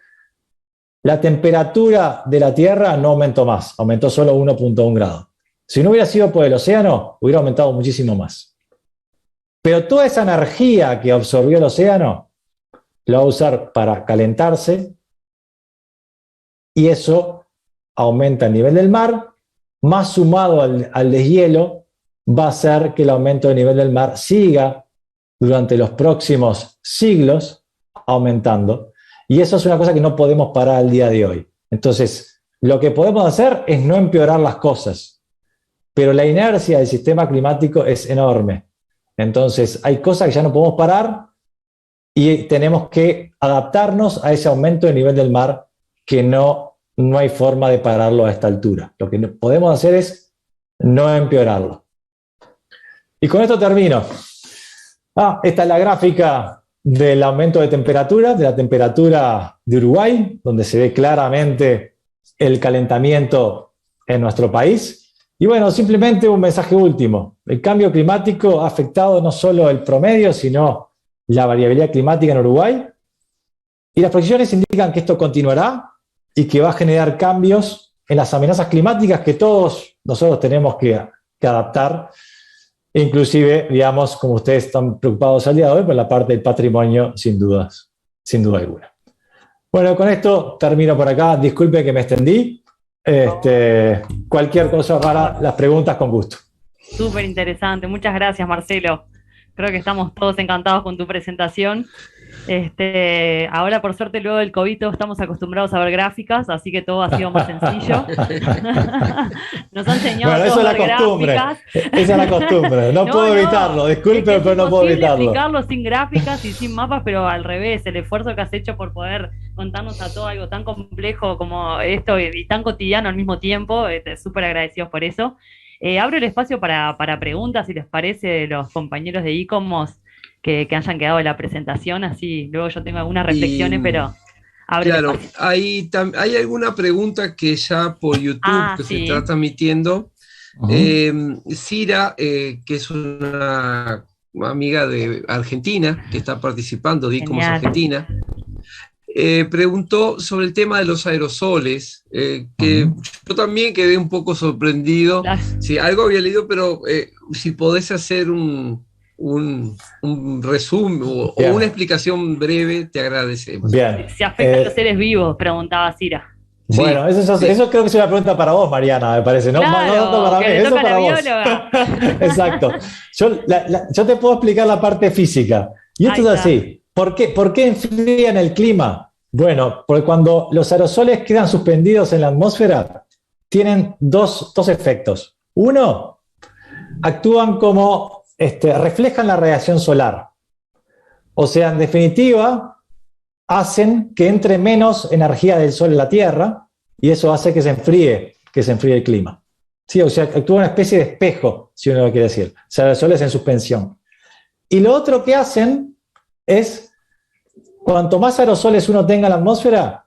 la temperatura de la Tierra no aumentó más, aumentó solo 1.1 grados. Si no hubiera sido por el océano, hubiera aumentado muchísimo más. Pero toda esa energía que absorbió el océano la va a usar para calentarse y eso aumenta el nivel del mar, más sumado al deshielo, va a hacer que el aumento del nivel del mar siga durante los próximos siglos aumentando. Y eso es una cosa que no podemos parar al día de hoy. Entonces, lo que podemos hacer es no empeorar las cosas, pero la inercia del sistema climático es enorme. Entonces, hay cosas que ya no podemos parar y tenemos que adaptarnos a ese aumento del nivel del mar que no hay forma de pararlo a esta altura. Lo que podemos hacer es no empeorarlo. Y con esto termino. Esta es la gráfica del aumento de temperatura, de la temperatura de Uruguay, donde se ve claramente el calentamiento en nuestro país. Y bueno, simplemente un mensaje último. El cambio climático ha afectado no solo el promedio, sino la variabilidad climática en Uruguay. Y las proyecciones indican que esto continuará y que va a generar cambios en las amenazas climáticas que todos nosotros tenemos que adaptar. Inclusive, digamos, como ustedes están preocupados al día de hoy, por la parte del patrimonio, sin duda alguna. Bueno, con esto termino por acá. Disculpe que me extendí. Cualquier cosa para las preguntas, con gusto. Súper interesante. Muchas gracias, Marcelo. Creo que estamos todos encantados con tu presentación. Ahora, por suerte, luego del COVID, todos estamos acostumbrados a ver gráficas, así que todo ha sido más sencillo. Nos han enseñado bueno, eso es la costumbre. Esa es la costumbre. No puedo evitarlo. Disculpe, pero no puedo evitarlo. Explicarlo sin gráficas y sin mapas, pero al revés, el esfuerzo que has hecho por poder contarnos a todo algo tan complejo como esto y tan cotidiano al mismo tiempo, súper agradecidos por eso. Abro el espacio para preguntas, si les parece, de los compañeros de ICOMOS que hayan quedado en la presentación, así luego yo tengo algunas reflexiones, pero claro, hay alguna pregunta que ya por YouTube se está transmitiendo. Cira, que es una amiga de Argentina, que está participando de ICOMOS Argentina, preguntó sobre el tema de los aerosoles, que yo también quedé un poco sorprendido. Sí, algo había leído, pero si podés hacer un resumen o una explicación breve, te agradecemos. Bien. ¿Se afectan los seres vivos? Preguntaba Cira. Bueno, eso creo que es una pregunta para vos, Mariana, me parece. Claro, no tanto para mí, eso para vos. Exacto. Yo te puedo explicar la parte física. Y esto es así. ¿Por qué enfrían el clima? Bueno, porque cuando los aerosoles quedan suspendidos en la atmósfera, tienen dos efectos. Uno, actúan como reflejan la radiación solar. O sea, en definitiva, hacen que entre menos energía del sol en la Tierra y eso hace que se enfríe el clima. Sí, o sea, actúa una especie de espejo, si uno lo quiere decir. O sea, el sol es en suspensión. Y lo otro que hacen es, cuanto más aerosoles uno tenga en la atmósfera,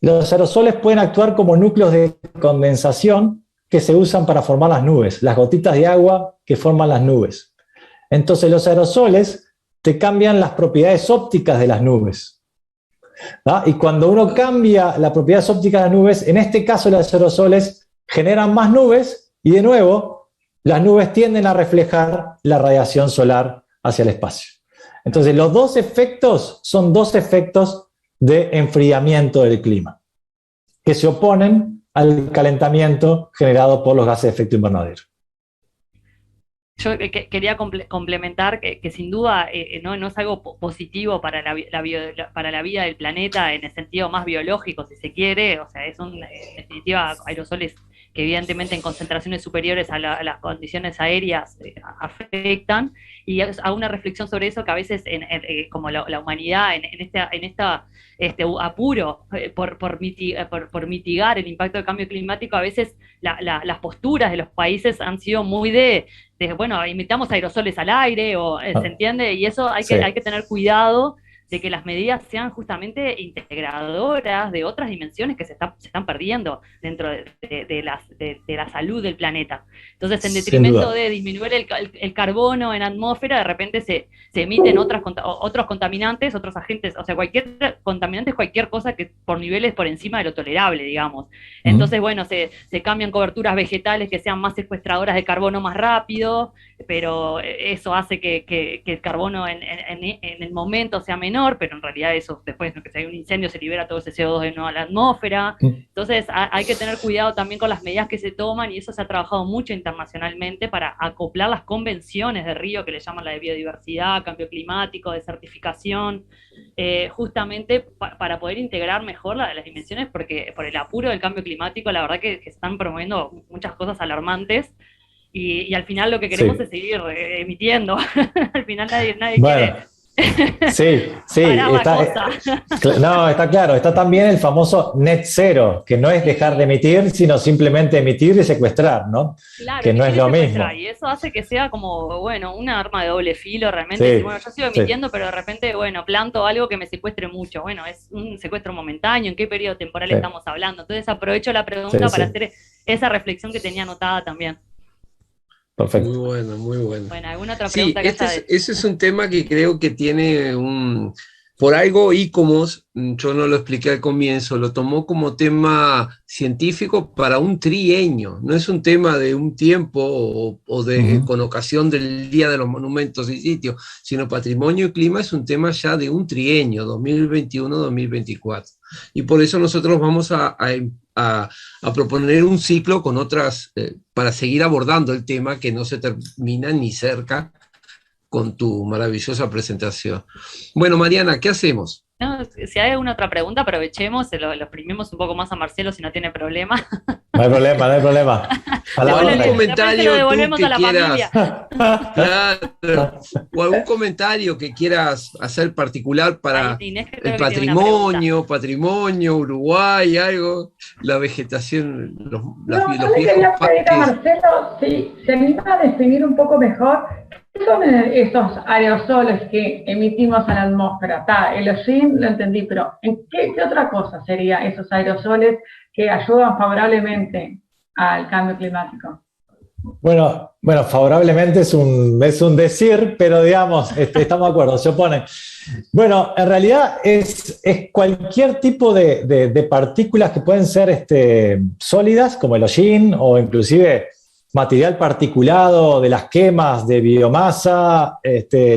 los aerosoles pueden actuar como núcleos de condensación que se usan para formar las nubes, las gotitas de agua que forman las nubes. Entonces los aerosoles te cambian las propiedades ópticas de las nubes. Y cuando uno cambia las propiedades ópticas de las nubes, en este caso los aerosoles generan más nubes y de nuevo las nubes tienden a reflejar la radiación solar hacia el espacio. Entonces los dos efectos son dos efectos de enfriamiento del clima que se oponen al calentamiento generado por los gases de efecto invernadero. Yo quería complementar que sin duda no es algo positivo para para la vida del planeta en el sentido más biológico, si se quiere. O sea, en definitiva aerosoles que evidentemente en concentraciones superiores a las condiciones aéreas afectan. Y hago una reflexión sobre eso, que a veces como la humanidad en esta apuro por mitigar el impacto del cambio climático, a veces las posturas de los países han sido muy bueno, imitamos aerosoles al aire, ¿se entiende? Y eso hay que tener cuidado de que las medidas sean justamente integradoras de otras dimensiones que se están perdiendo dentro de la salud del planeta. Entonces, en detrimento de disminuir el carbono en la atmósfera, de repente se emiten otros contaminantes, otros agentes, o sea, cualquier contaminante es cualquier cosa que por niveles por encima de lo tolerable, digamos. Entonces, bueno, se cambian coberturas vegetales que sean más secuestradoras de carbono más rápido, pero eso hace que el carbono en el momento sea menor, pero en realidad eso después, que si hay un incendio, se libera todo ese CO2 de nuevo a la atmósfera. Entonces hay que tener cuidado también con las medidas que se toman, y eso se ha trabajado mucho internacionalmente para acoplar las convenciones de Río, que le llaman la de biodiversidad, cambio climático, de certificación, justamente para poder integrar mejor las dimensiones, porque por el apuro del cambio climático, la verdad que se están promoviendo muchas cosas alarmantes. Y al final lo que queremos es seguir emitiendo. Al final nadie quiere Sí, sí, Parar la está, cosa. no, está claro, está también el famoso net cero, que no es dejar de emitir, sino simplemente emitir y secuestrar, ¿no? Claro, Que no emitir es y lo secuestrar, mismo. y eso hace que sea como, bueno, un arma de doble filo realmente, decir, Sí, bueno, yo sigo sí, emitiendo, pero de repente, bueno, planto algo que me secuestre mucho, bueno, es un secuestro momentáneo, ¿en qué periodo temporal sí, estamos hablando? Entonces aprovecho la sí, pregunta para sí, hacer esa reflexión que tenía anotada también. Muy perfecto. bueno, muy bueno. Bueno, ¿alguna otra Sí, pregunta que haya de... ese es un tema que creo que tiene un... Por algo ICOMOS, yo no lo expliqué al comienzo, lo tomó como tema científico para un trienio, no es un tema de un tiempo Ujú. con ocasión del Día de los Monumentos y Sitios, sino patrimonio y clima es un tema ya de un trienio, 2021-2024. Y por eso nosotros vamos a proponer un ciclo con otras, para seguir abordando el tema que no se termina ni cerca con tu maravillosa presentación. Bueno, Mariana, ¿qué hacemos? No, si hay alguna otra pregunta, aprovechemos, lo exprimimos un poco más a Marcelo si no tiene problema. No hay problema, no hay problema. A O la algún Después se lo comentario tú devolvemos a que la familia. quieras, claro, o algún comentario que quieras hacer particular Ahí para Inés que el creo que tiene una pregunta. patrimonio, Uruguay, algo, la vegetación, No, yo los le viejos quería pedir a parques. Marcelo si se anima a definir un poco mejor qué son esos aerosoles que emitimos a la atmósfera. El hollín lo entendí, pero ¿en qué otra cosa serían esos aerosoles que ayudan favorablemente al cambio climático? Bueno, favorablemente es un decir, pero digamos, estamos de acuerdo, se oponen. Bueno, en realidad es cualquier tipo de partículas que pueden ser sólidas, como el hollín, o inclusive material particulado de las quemas de biomasa,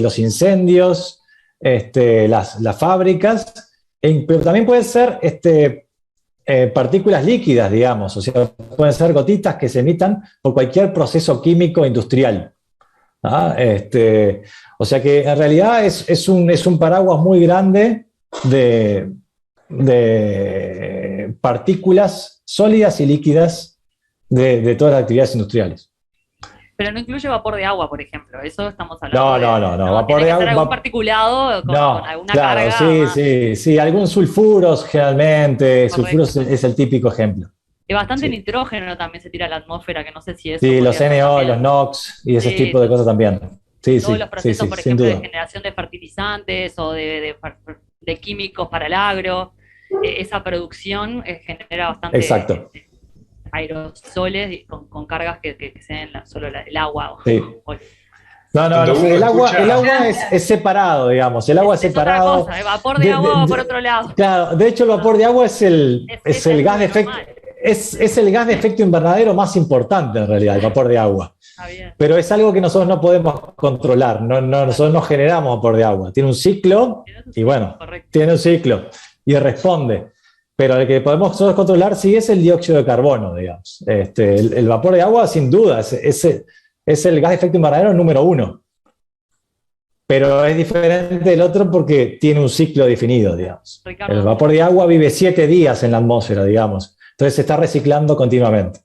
los incendios, las fábricas, pero también pueden ser partículas líquidas, digamos, o sea, pueden ser gotitas que se emitan por cualquier proceso químico industrial. ¿Ah? O sea que en realidad es un paraguas muy grande de partículas sólidas y líquidas de todas las actividades industriales. Pero no incluye vapor de agua, por ejemplo. Eso estamos hablando No. ¿no? Vapor Tiene de que ser algún agua. particulado con No, alguna claro, carga sí, más sí, sí. Algún sulfuros, generalmente. Sulfuros correcta. es el típico ejemplo. Y bastante Sí. nitrógeno también se tira a la atmósfera, que no sé si eso Sí, los podría ser NO, los también. NOx y ese Sí, tipo de cosas también. Sí, todos los sí, procesos, sí, por sin ejemplo, de duda. generación de fertilizantes o de químicos para el agro, esa producción genera bastante Exacto. aerosoles con cargas que sean solo el agua. Sí. Cuando uno El escucha, agua es separado, digamos. El agua es Es otra separado. cosa, el vapor de agua va por otro lado. Claro, de hecho, el vapor de agua es Es el gas de muy efecto. normal. Es el gas de efecto invernadero más importante en realidad, el vapor de agua. Está bien. Pero es algo que nosotros no podemos controlar. Nosotros no generamos vapor de agua. Tiene un ciclo y bueno, Correcto. tiene un ciclo y responde. Pero el que podemos nosotros controlar sí es el dióxido de carbono, digamos. El vapor de agua, sin duda, es el gas de efecto invernadero número uno. Pero es diferente del otro porque tiene un ciclo definido, digamos. Ricardo, El vapor de agua vive 7 días en la atmósfera, digamos. Entonces se está reciclando continuamente.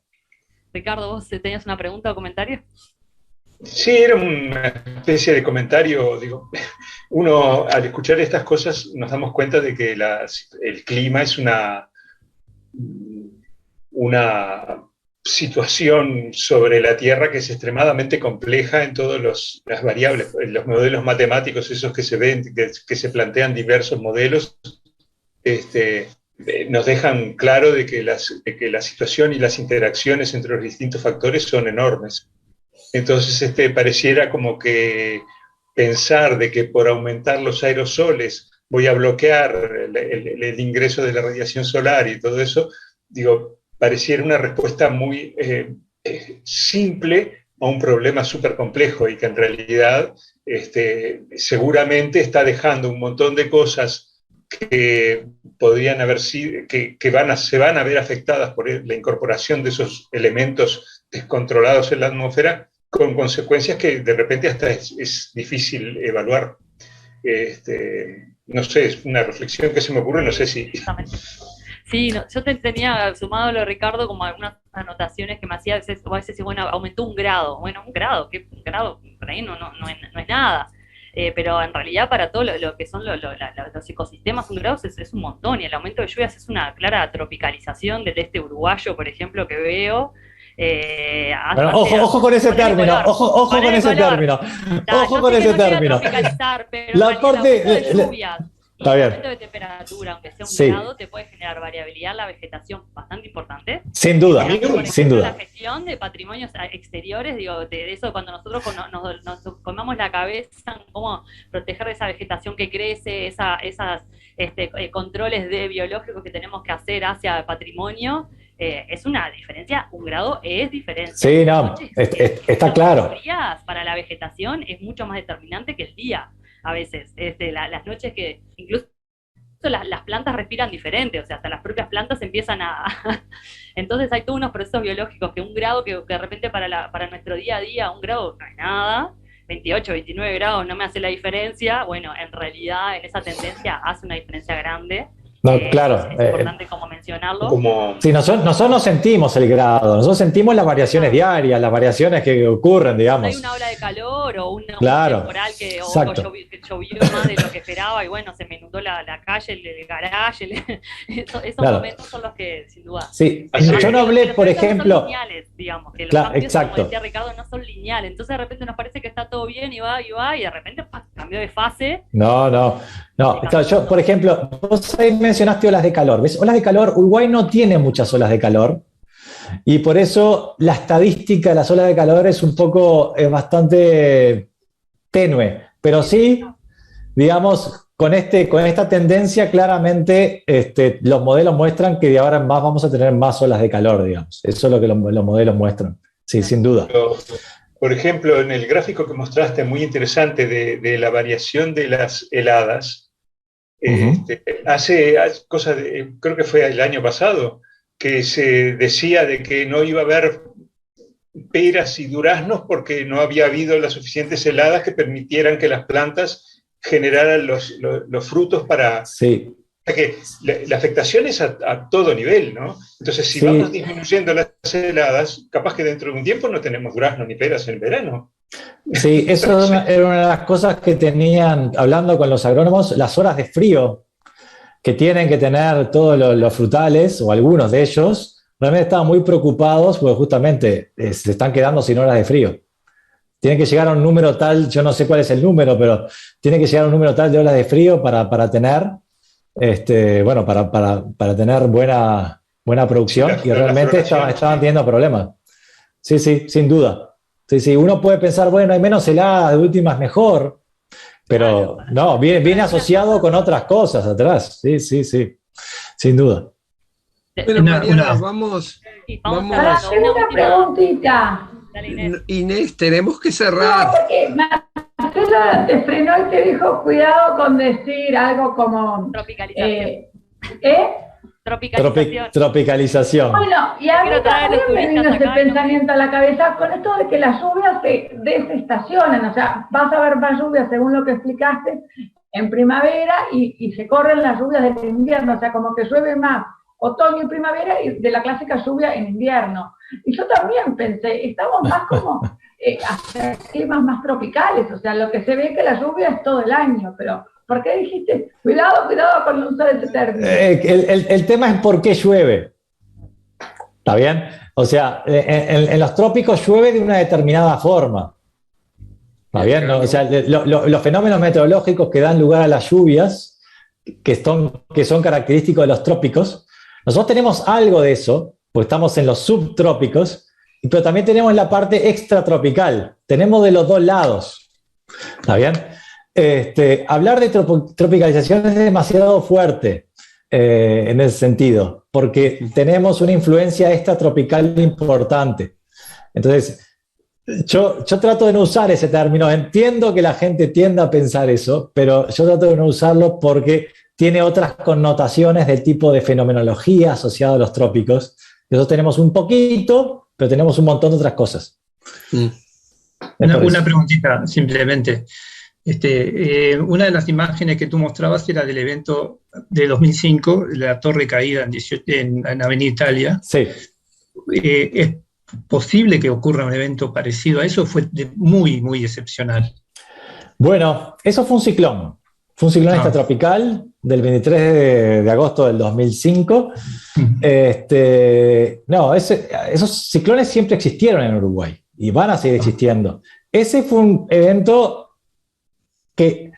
Ricardo, ¿vos tenías una pregunta o comentario? sí, era una especie de comentario, digo, uno al escuchar estas cosas nos damos cuenta de que el clima es una situación sobre la Tierra que es extremadamente compleja en todas las variables, en los modelos matemáticos, esos que se ven, que se plantean diversos modelos, nos dejan claro de que la situación y las interacciones entre los distintos factores son enormes. Entonces, pareciera como que pensar de que por aumentar los aerosoles voy a bloquear el ingreso de la radiación solar y todo eso, digo, pareciera una respuesta muy simple a un problema súper complejo y que en realidad seguramente está dejando un montón de cosas que podrían haber sido, que se van a ver afectadas por la incorporación de esos elementos descontrolados en la atmósfera, con consecuencias que de repente hasta es difícil evaluar. No sé, es una reflexión que se me ocurre, no sé si... Exactamente. Sí, no, yo tenía sumado lo de Ricardo como algunas anotaciones que me hacía a veces, bueno, aumentó un grado. Bueno, un grado, ¿qué? Un grado por ahí no es nada. pero en realidad para todo lo que son los ecosistemas, 1 grado es un montón, y el aumento de lluvias es una clara tropicalización del este uruguayo, por ejemplo, que veo. Bueno, ojo con ese término, ojo con ese término, ojo con ese término. La parte de lluvias. Y el aumento de temperatura, aunque sea 1 grado, te puede generar variabilidad en la vegetación bastante importante. Sin duda, sin duda. La gestión de patrimonios exteriores, digo, de eso cuando nosotros nos comamos la cabeza en cómo proteger esa vegetación que crece, esas controles biológicos que tenemos que hacer hacia patrimonio, es una diferencia, 1 grado es diferencia. Sí, no, está claro. Los días para la vegetación es mucho más determinante que el día. A veces, las noches que incluso las plantas respiran diferente, o sea, hasta las propias plantas empiezan entonces hay todos unos procesos biológicos que 1 grado, que de repente para nuestro día a día, 1 grado no es nada, 28, 29 grados no me hace la diferencia, bueno, en realidad en esa tendencia hace una diferencia grande. No, claro. Es importante como mencionarlo. Sí, nosotros no sentimos el grado, nosotros sentimos las variaciones diarias, las variaciones que ocurren, digamos. Hay una ola de calor o un temporal que llovió más de lo que esperaba y bueno, se me inundó la calle, el garaje. Esos momentos son los que, sin duda. Sí, yo no hablé, por ejemplo. No son lineales, digamos, que los cambios, como decía Ricardo, no son lineales. Entonces de repente nos parece que está todo bien y va, y de repente cambió de fase. No. Yo, por ejemplo, vos ahí mencionaste olas de calor. ¿Ves? Olas de calor, Uruguay no tiene muchas olas de calor y por eso la estadística de las olas de calor es bastante tenue, pero sí, digamos, con esta tendencia claramente los modelos muestran que de ahora en más vamos a tener más olas de calor, digamos. Eso es lo que los modelos muestran, sí, sin duda. Por ejemplo, en el gráfico que mostraste, muy interesante, de la variación de las heladas, hace cosas, creo que fue el año pasado, que se decía de que no iba a haber peras y duraznos porque no había habido las suficientes heladas que permitieran que las plantas generaran los frutos para... Sí. O sea que la afectación es a todo nivel, ¿no? Entonces, si vamos disminuyendo las heladas, capaz que dentro de un tiempo no tenemos duraznos ni peras en verano. Sí, eso era una de las cosas que tenían, hablando con los agrónomos, las horas de frío que tienen que tener todos los frutales, o algunos de ellos, realmente estaban muy preocupados porque justamente se están quedando sin horas de frío. Tienen que llegar a un número tal, yo no sé cuál es el número, pero tienen que llegar a un número tal de horas de frío para tener, para tener buena producción, y realmente estaban teniendo problemas. Sí, sin duda. Sí, uno puede pensar, bueno, hay menos helada, de última es mejor, pero no, viene asociado con otras cosas atrás. Sí, sin duda. Bueno, Mariana, vamos a hacer una preguntita. Inés, tenemos que cerrar. No, porque Marcelo te frenó y te dijo, cuidado con decir algo como... Tropicalización. Tropicalización. Bueno, y a mí también me vino ese pensamiento a la cabeza con esto de que las lluvias se desestacionan, o sea, vas a ver más lluvias según lo que explicaste en primavera y se corren las lluvias del invierno, o sea, como que llueve más otoño y primavera y de la clásica lluvia en invierno. Y yo también pensé, estamos más como hacia climas más tropicales, o sea, lo que se ve es que la lluvia es todo el año, pero... ¿Por qué dijiste, cuidado con usar ese término? El tema es por qué llueve. ¿Está bien? O sea, en los trópicos llueve de una determinada forma. ¿Está bien? ¿No? O sea, los fenómenos meteorológicos que dan lugar a las lluvias, que son característicos de los trópicos, nosotros tenemos algo de eso, porque estamos en los subtrópicos, pero también tenemos la parte extratropical. Tenemos de los dos lados. ¿Está bien? Hablar de tropicalización es demasiado fuerte en ese sentido, porque tenemos una influencia extratropical importante. Entonces, yo trato de no usar ese término. Entiendo que la gente tienda a pensar eso, pero yo trato de no usarlo porque tiene otras connotaciones del tipo de fenomenología asociada a los trópicos. Nosotros tenemos un poquito, pero tenemos un montón de otras cosas. Una preguntita, simplemente. Una de las imágenes que tú mostrabas era del evento de 2005, la torre caída en Avenida Italia. Sí. ¿Es posible que ocurra un evento parecido a eso? ¿Fue muy, muy excepcional? Bueno, eso fue un ciclón. Fue un ciclón extratropical del 23 de agosto del 2005. Esos ciclones siempre existieron en Uruguay y van a seguir existiendo. Ese fue un evento que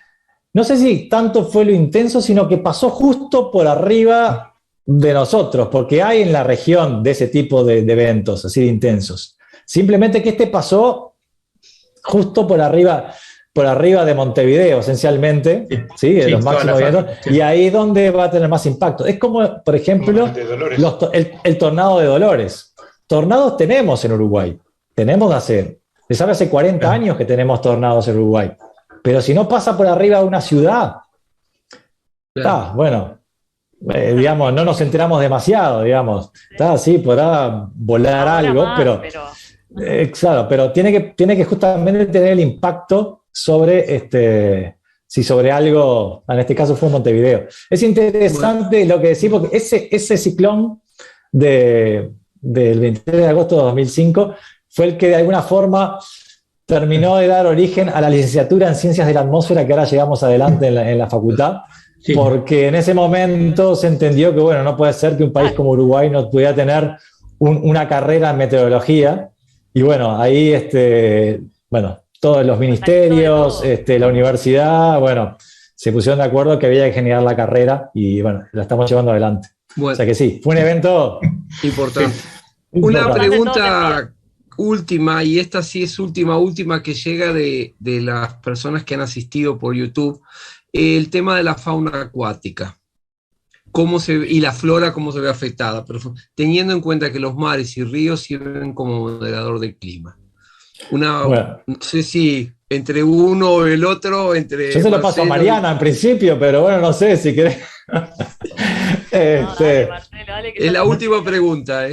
no sé si tanto fue lo intenso, sino que pasó justo por arriba de nosotros, porque hay en la región de ese tipo de eventos así de intensos. Simplemente que este pasó justo por arriba de Montevideo, esencialmente, ¿sí? De los máximos vientos, y ahí es donde va a tener más impacto. Es como, por ejemplo, el tornado de Dolores. Tornados tenemos en Uruguay, se sabe hace 40 años que tenemos tornados en Uruguay, pero si no pasa por arriba de una ciudad, bueno, digamos, no nos enteramos demasiado, digamos, sí, podrá volar algo, pero claro, pero tiene que justamente tener el impacto sobre sobre algo, en este caso fue Montevideo. Es interesante lo que decís, porque ese ciclón del 23 de agosto de 2005 fue el que de alguna forma terminó de dar origen a la licenciatura en Ciencias de la Atmósfera que ahora llegamos adelante en la facultad, porque en ese momento se entendió que, bueno, no puede ser que un país como Uruguay no pudiera tener una carrera en meteorología, y bueno, ahí, todos los ministerios, la universidad, bueno, se pusieron de acuerdo que había que generar la carrera y, bueno, la estamos llevando adelante. Bueno, o sea que sí, fue un evento importante. Una pregunta última, y esta sí es última que llega de las personas que han asistido por YouTube, el tema de la fauna acuática. Y la flora, cómo se ve afectada, pero teniendo en cuenta que los mares y ríos sirven como moderador del clima. No sé si entre uno o el otro, yo se lo paso a Mariana en principio, pero bueno, no sé si querés. Dale, es la última pregunta,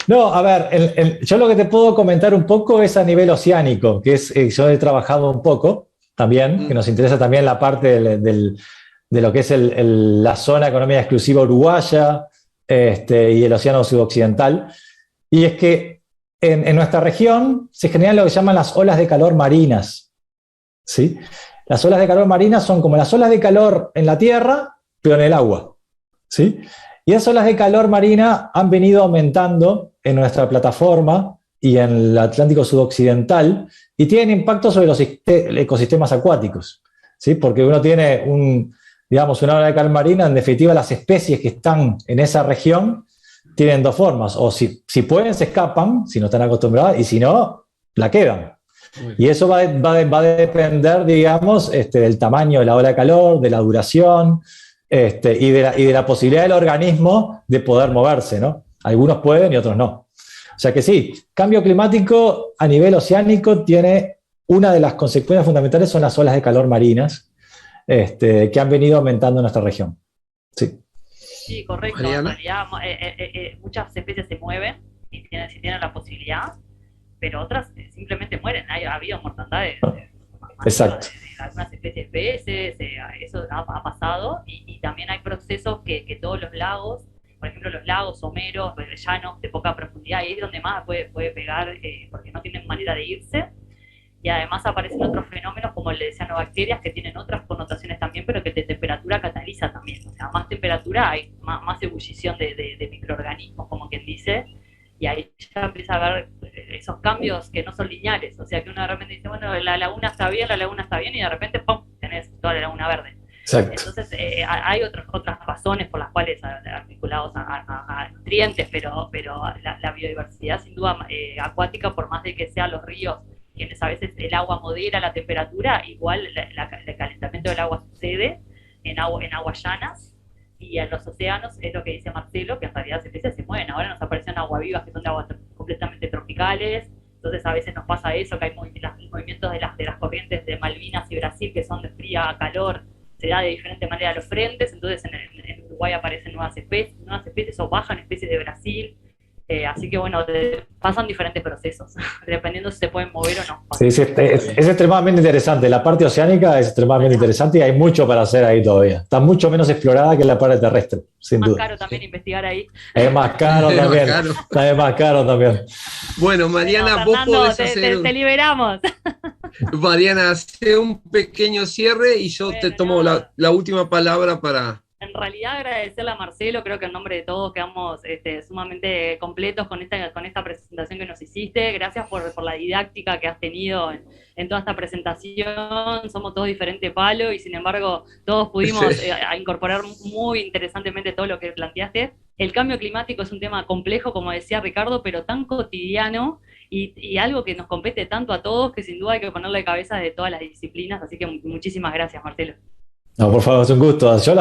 No, a ver, yo lo que te puedo comentar un poco es a nivel oceánico, que es, yo he trabajado un poco también, que nos interesa también la parte de lo que es la zona económica exclusiva uruguaya y el océano sudoccidental. Y es que en nuestra región se generan lo que llaman las olas de calor marinas, ¿sí? Las olas de calor marinas son como las olas de calor en la tierra, pero en el agua, ¿sí? Y esas olas de calor marina han venido aumentando en nuestra plataforma y en el Atlántico sudoccidental y tienen impacto sobre los ecosistemas acuáticos, ¿sí? Porque uno tiene una ola de calor marina, en definitiva las especies que están en esa región tienen dos formas, o si pueden se escapan, si no están acostumbradas, y si no, la quedan. Y eso va a depender, digamos, del tamaño de la ola de calor, de la duración, y de la posibilidad del organismo de poder moverse, ¿no? Algunos pueden y otros no. O sea que sí, cambio climático a nivel oceánico tiene una de las consecuencias fundamentales son las olas de calor marinas que han venido aumentando en nuestra región. Sí. Sí, correcto. En realidad, muchas especies se mueven si tienen la posibilidad, pero otras simplemente mueren. Ha habido mortandad de algunas especies de peces, eso ha pasado, y también hay procesos que todos los lagos, por ejemplo los lagos someros, llanos de poca profundidad, ahí es donde más puede pegar porque no tienen manera de irse, y además aparecen otros fenómenos como el de cianobacterias que tienen otras connotaciones también, pero que de temperatura cataliza también, o sea, más temperatura hay más ebullición de microorganismos, como quien dice, y ahí ya empieza a haber esos cambios que no son lineales, o sea que uno de repente dice, bueno, la laguna está bien, y de repente, ¡pum!, tenés toda la laguna verde. Exacto. Entonces hay otras razones por las cuales, articulados a nutrientes, pero la biodiversidad sin duda acuática, por más de que sean los ríos quienes a veces el agua modera la temperatura, igual el calentamiento del agua sucede en aguas llanas, y en los océanos es lo que dice Marcelo, que en realidad las especies se mueven. Ahora nos aparecen aguavivas que son de aguas completamente tropicales, entonces a veces nos pasa eso, que hay movimientos de las corrientes de Malvinas y Brasil que son de fría a calor, se da de diferente manera los frentes, entonces en Uruguay aparecen nuevas especies o bajan especies de Brasil, Así que bueno, pasan diferentes procesos, dependiendo si se pueden mover o no. Sí, sí, es extremadamente interesante. La parte oceánica es extremadamente interesante y hay mucho para hacer ahí todavía. Está mucho menos explorada que la parte terrestre, sin duda. Es más caro también investigar ahí. Es más caro también. Es más caro también. Bueno, Mariana, bueno, Fernando, vos podés hacer... te liberamos. Mariana, hace un pequeño cierre y yo te tomo la última palabra para... En realidad agradecerle a Marcelo, creo que en nombre de todos quedamos sumamente completos con esta presentación que nos hiciste. Gracias por la didáctica que has tenido en toda esta presentación. Somos todos diferentes palos y sin embargo todos pudimos incorporar muy interesantemente todo lo que planteaste. El cambio climático es un tema complejo, como decía Ricardo, pero tan cotidiano y algo que nos compete tanto a todos que sin duda hay que ponerle cabeza de todas las disciplinas. Así que muchísimas gracias, Marcelo. No, por favor, es un gusto. Yo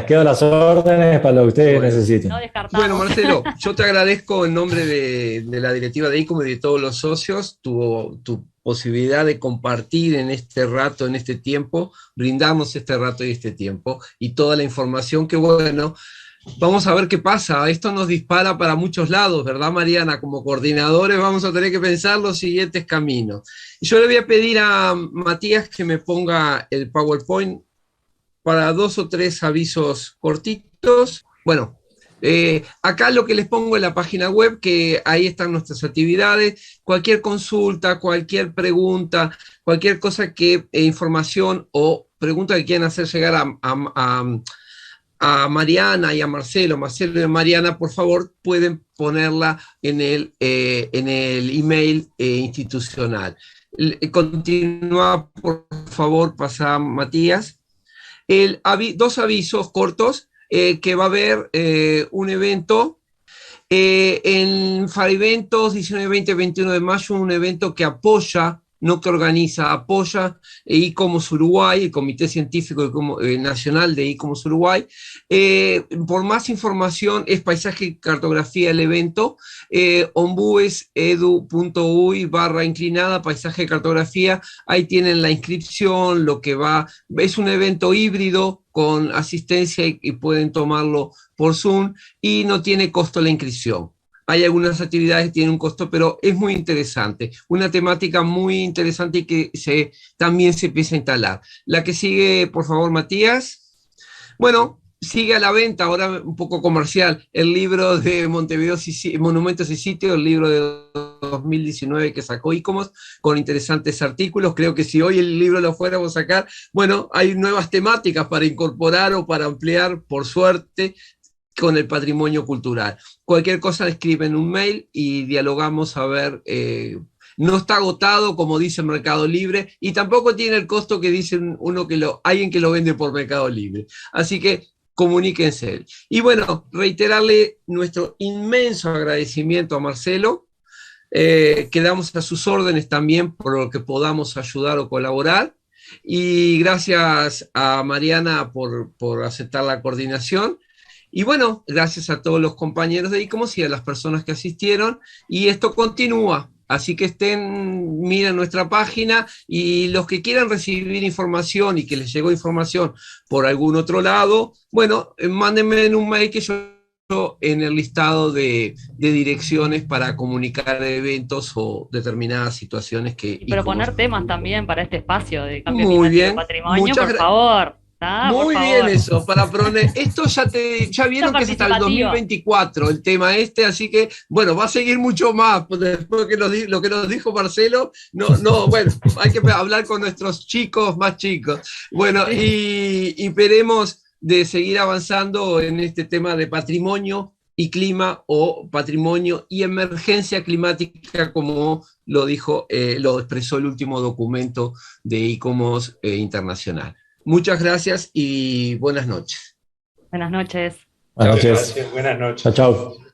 quedo las órdenes para lo que ustedes necesiten. No bueno, Marcelo, yo te agradezco en nombre de la directiva de ICOMOS y de todos los socios tu posibilidad de compartir en este rato, en este tiempo, brindarnos este rato y este tiempo, y toda la información que, bueno, vamos a ver qué pasa. Esto nos dispara para muchos lados, ¿verdad, Mariana? Como coordinadores vamos a tener que pensar los siguientes caminos. Yo le voy a pedir a Matías que me ponga el PowerPoint para 2 o 3 avisos cortitos. Bueno, acá lo que les pongo en la página web, que ahí están nuestras actividades, cualquier consulta, cualquier pregunta, cualquier cosa información o pregunta que quieran hacer llegar a Mariana y a Marcelo y a Mariana, por favor, pueden ponerla en el email institucional. Continúa, por favor, pasa Matías. 2 avisos cortos, que va a haber un evento en Fareventos 19, 20, 21 de mayo, un evento que apoya, no que organiza, apoya ICOMOS Uruguay, el Comité Científico Nacional de ICOMOS Uruguay. Por más información es Paisaje y Cartografía el evento, ombues.edu.uy/inclinada Paisaje y Cartografía, ahí tienen la inscripción, lo que va, es un evento híbrido con asistencia y pueden tomarlo por Zoom y no tiene costo la inscripción. Hay algunas actividades que tienen un costo, pero es muy interesante. Una temática muy interesante y que también se empieza a instalar. La que sigue, por favor, Matías. Bueno, sigue a la venta, ahora un poco comercial, el libro de Montevideo Monumentos y Sitios, el libro de 2019 que sacó ICOMOS, con interesantes artículos. Creo que si hoy el libro lo fuéramos a sacar, bueno, hay nuevas temáticas para incorporar o para ampliar, por suerte, con el patrimonio cultural. Cualquier cosa escriben un mail y dialogamos a ver. No está agotado, como dice Mercado Libre, y tampoco tiene el costo que dicen alguien que lo vende por Mercado Libre. Así que comuníquense. Y bueno, reiterarle nuestro inmenso agradecimiento a Marcelo. Quedamos a sus órdenes también por lo que podamos ayudar o colaborar. Y gracias a Mariana por aceptar la coordinación. Y bueno, gracias a todos los compañeros de ICOMOS y a las personas que asistieron. Y esto continúa, así que miren nuestra página y los que quieran recibir información y que les llegó información por algún otro lado, bueno, mándenme un mail que yo en el listado de direcciones para comunicar eventos o determinadas situaciones que... Y proponer temas también para este espacio de cambio climático y patrimonio, por favor. Muy bien eso, para poner, esto ya vieron que es hasta el 2024 el tema así que, bueno, va a seguir mucho más, después que lo que nos dijo Marcelo, bueno, hay que hablar con nuestros chicos más chicos, bueno, y veremos de seguir avanzando en este tema de patrimonio y clima, o patrimonio y emergencia climática, como lo expresó el último documento de ICOMOS internacional. Muchas gracias y buenas noches. Buenas noches. Buenas noches. Gracias, buenas noches. Chao, chao.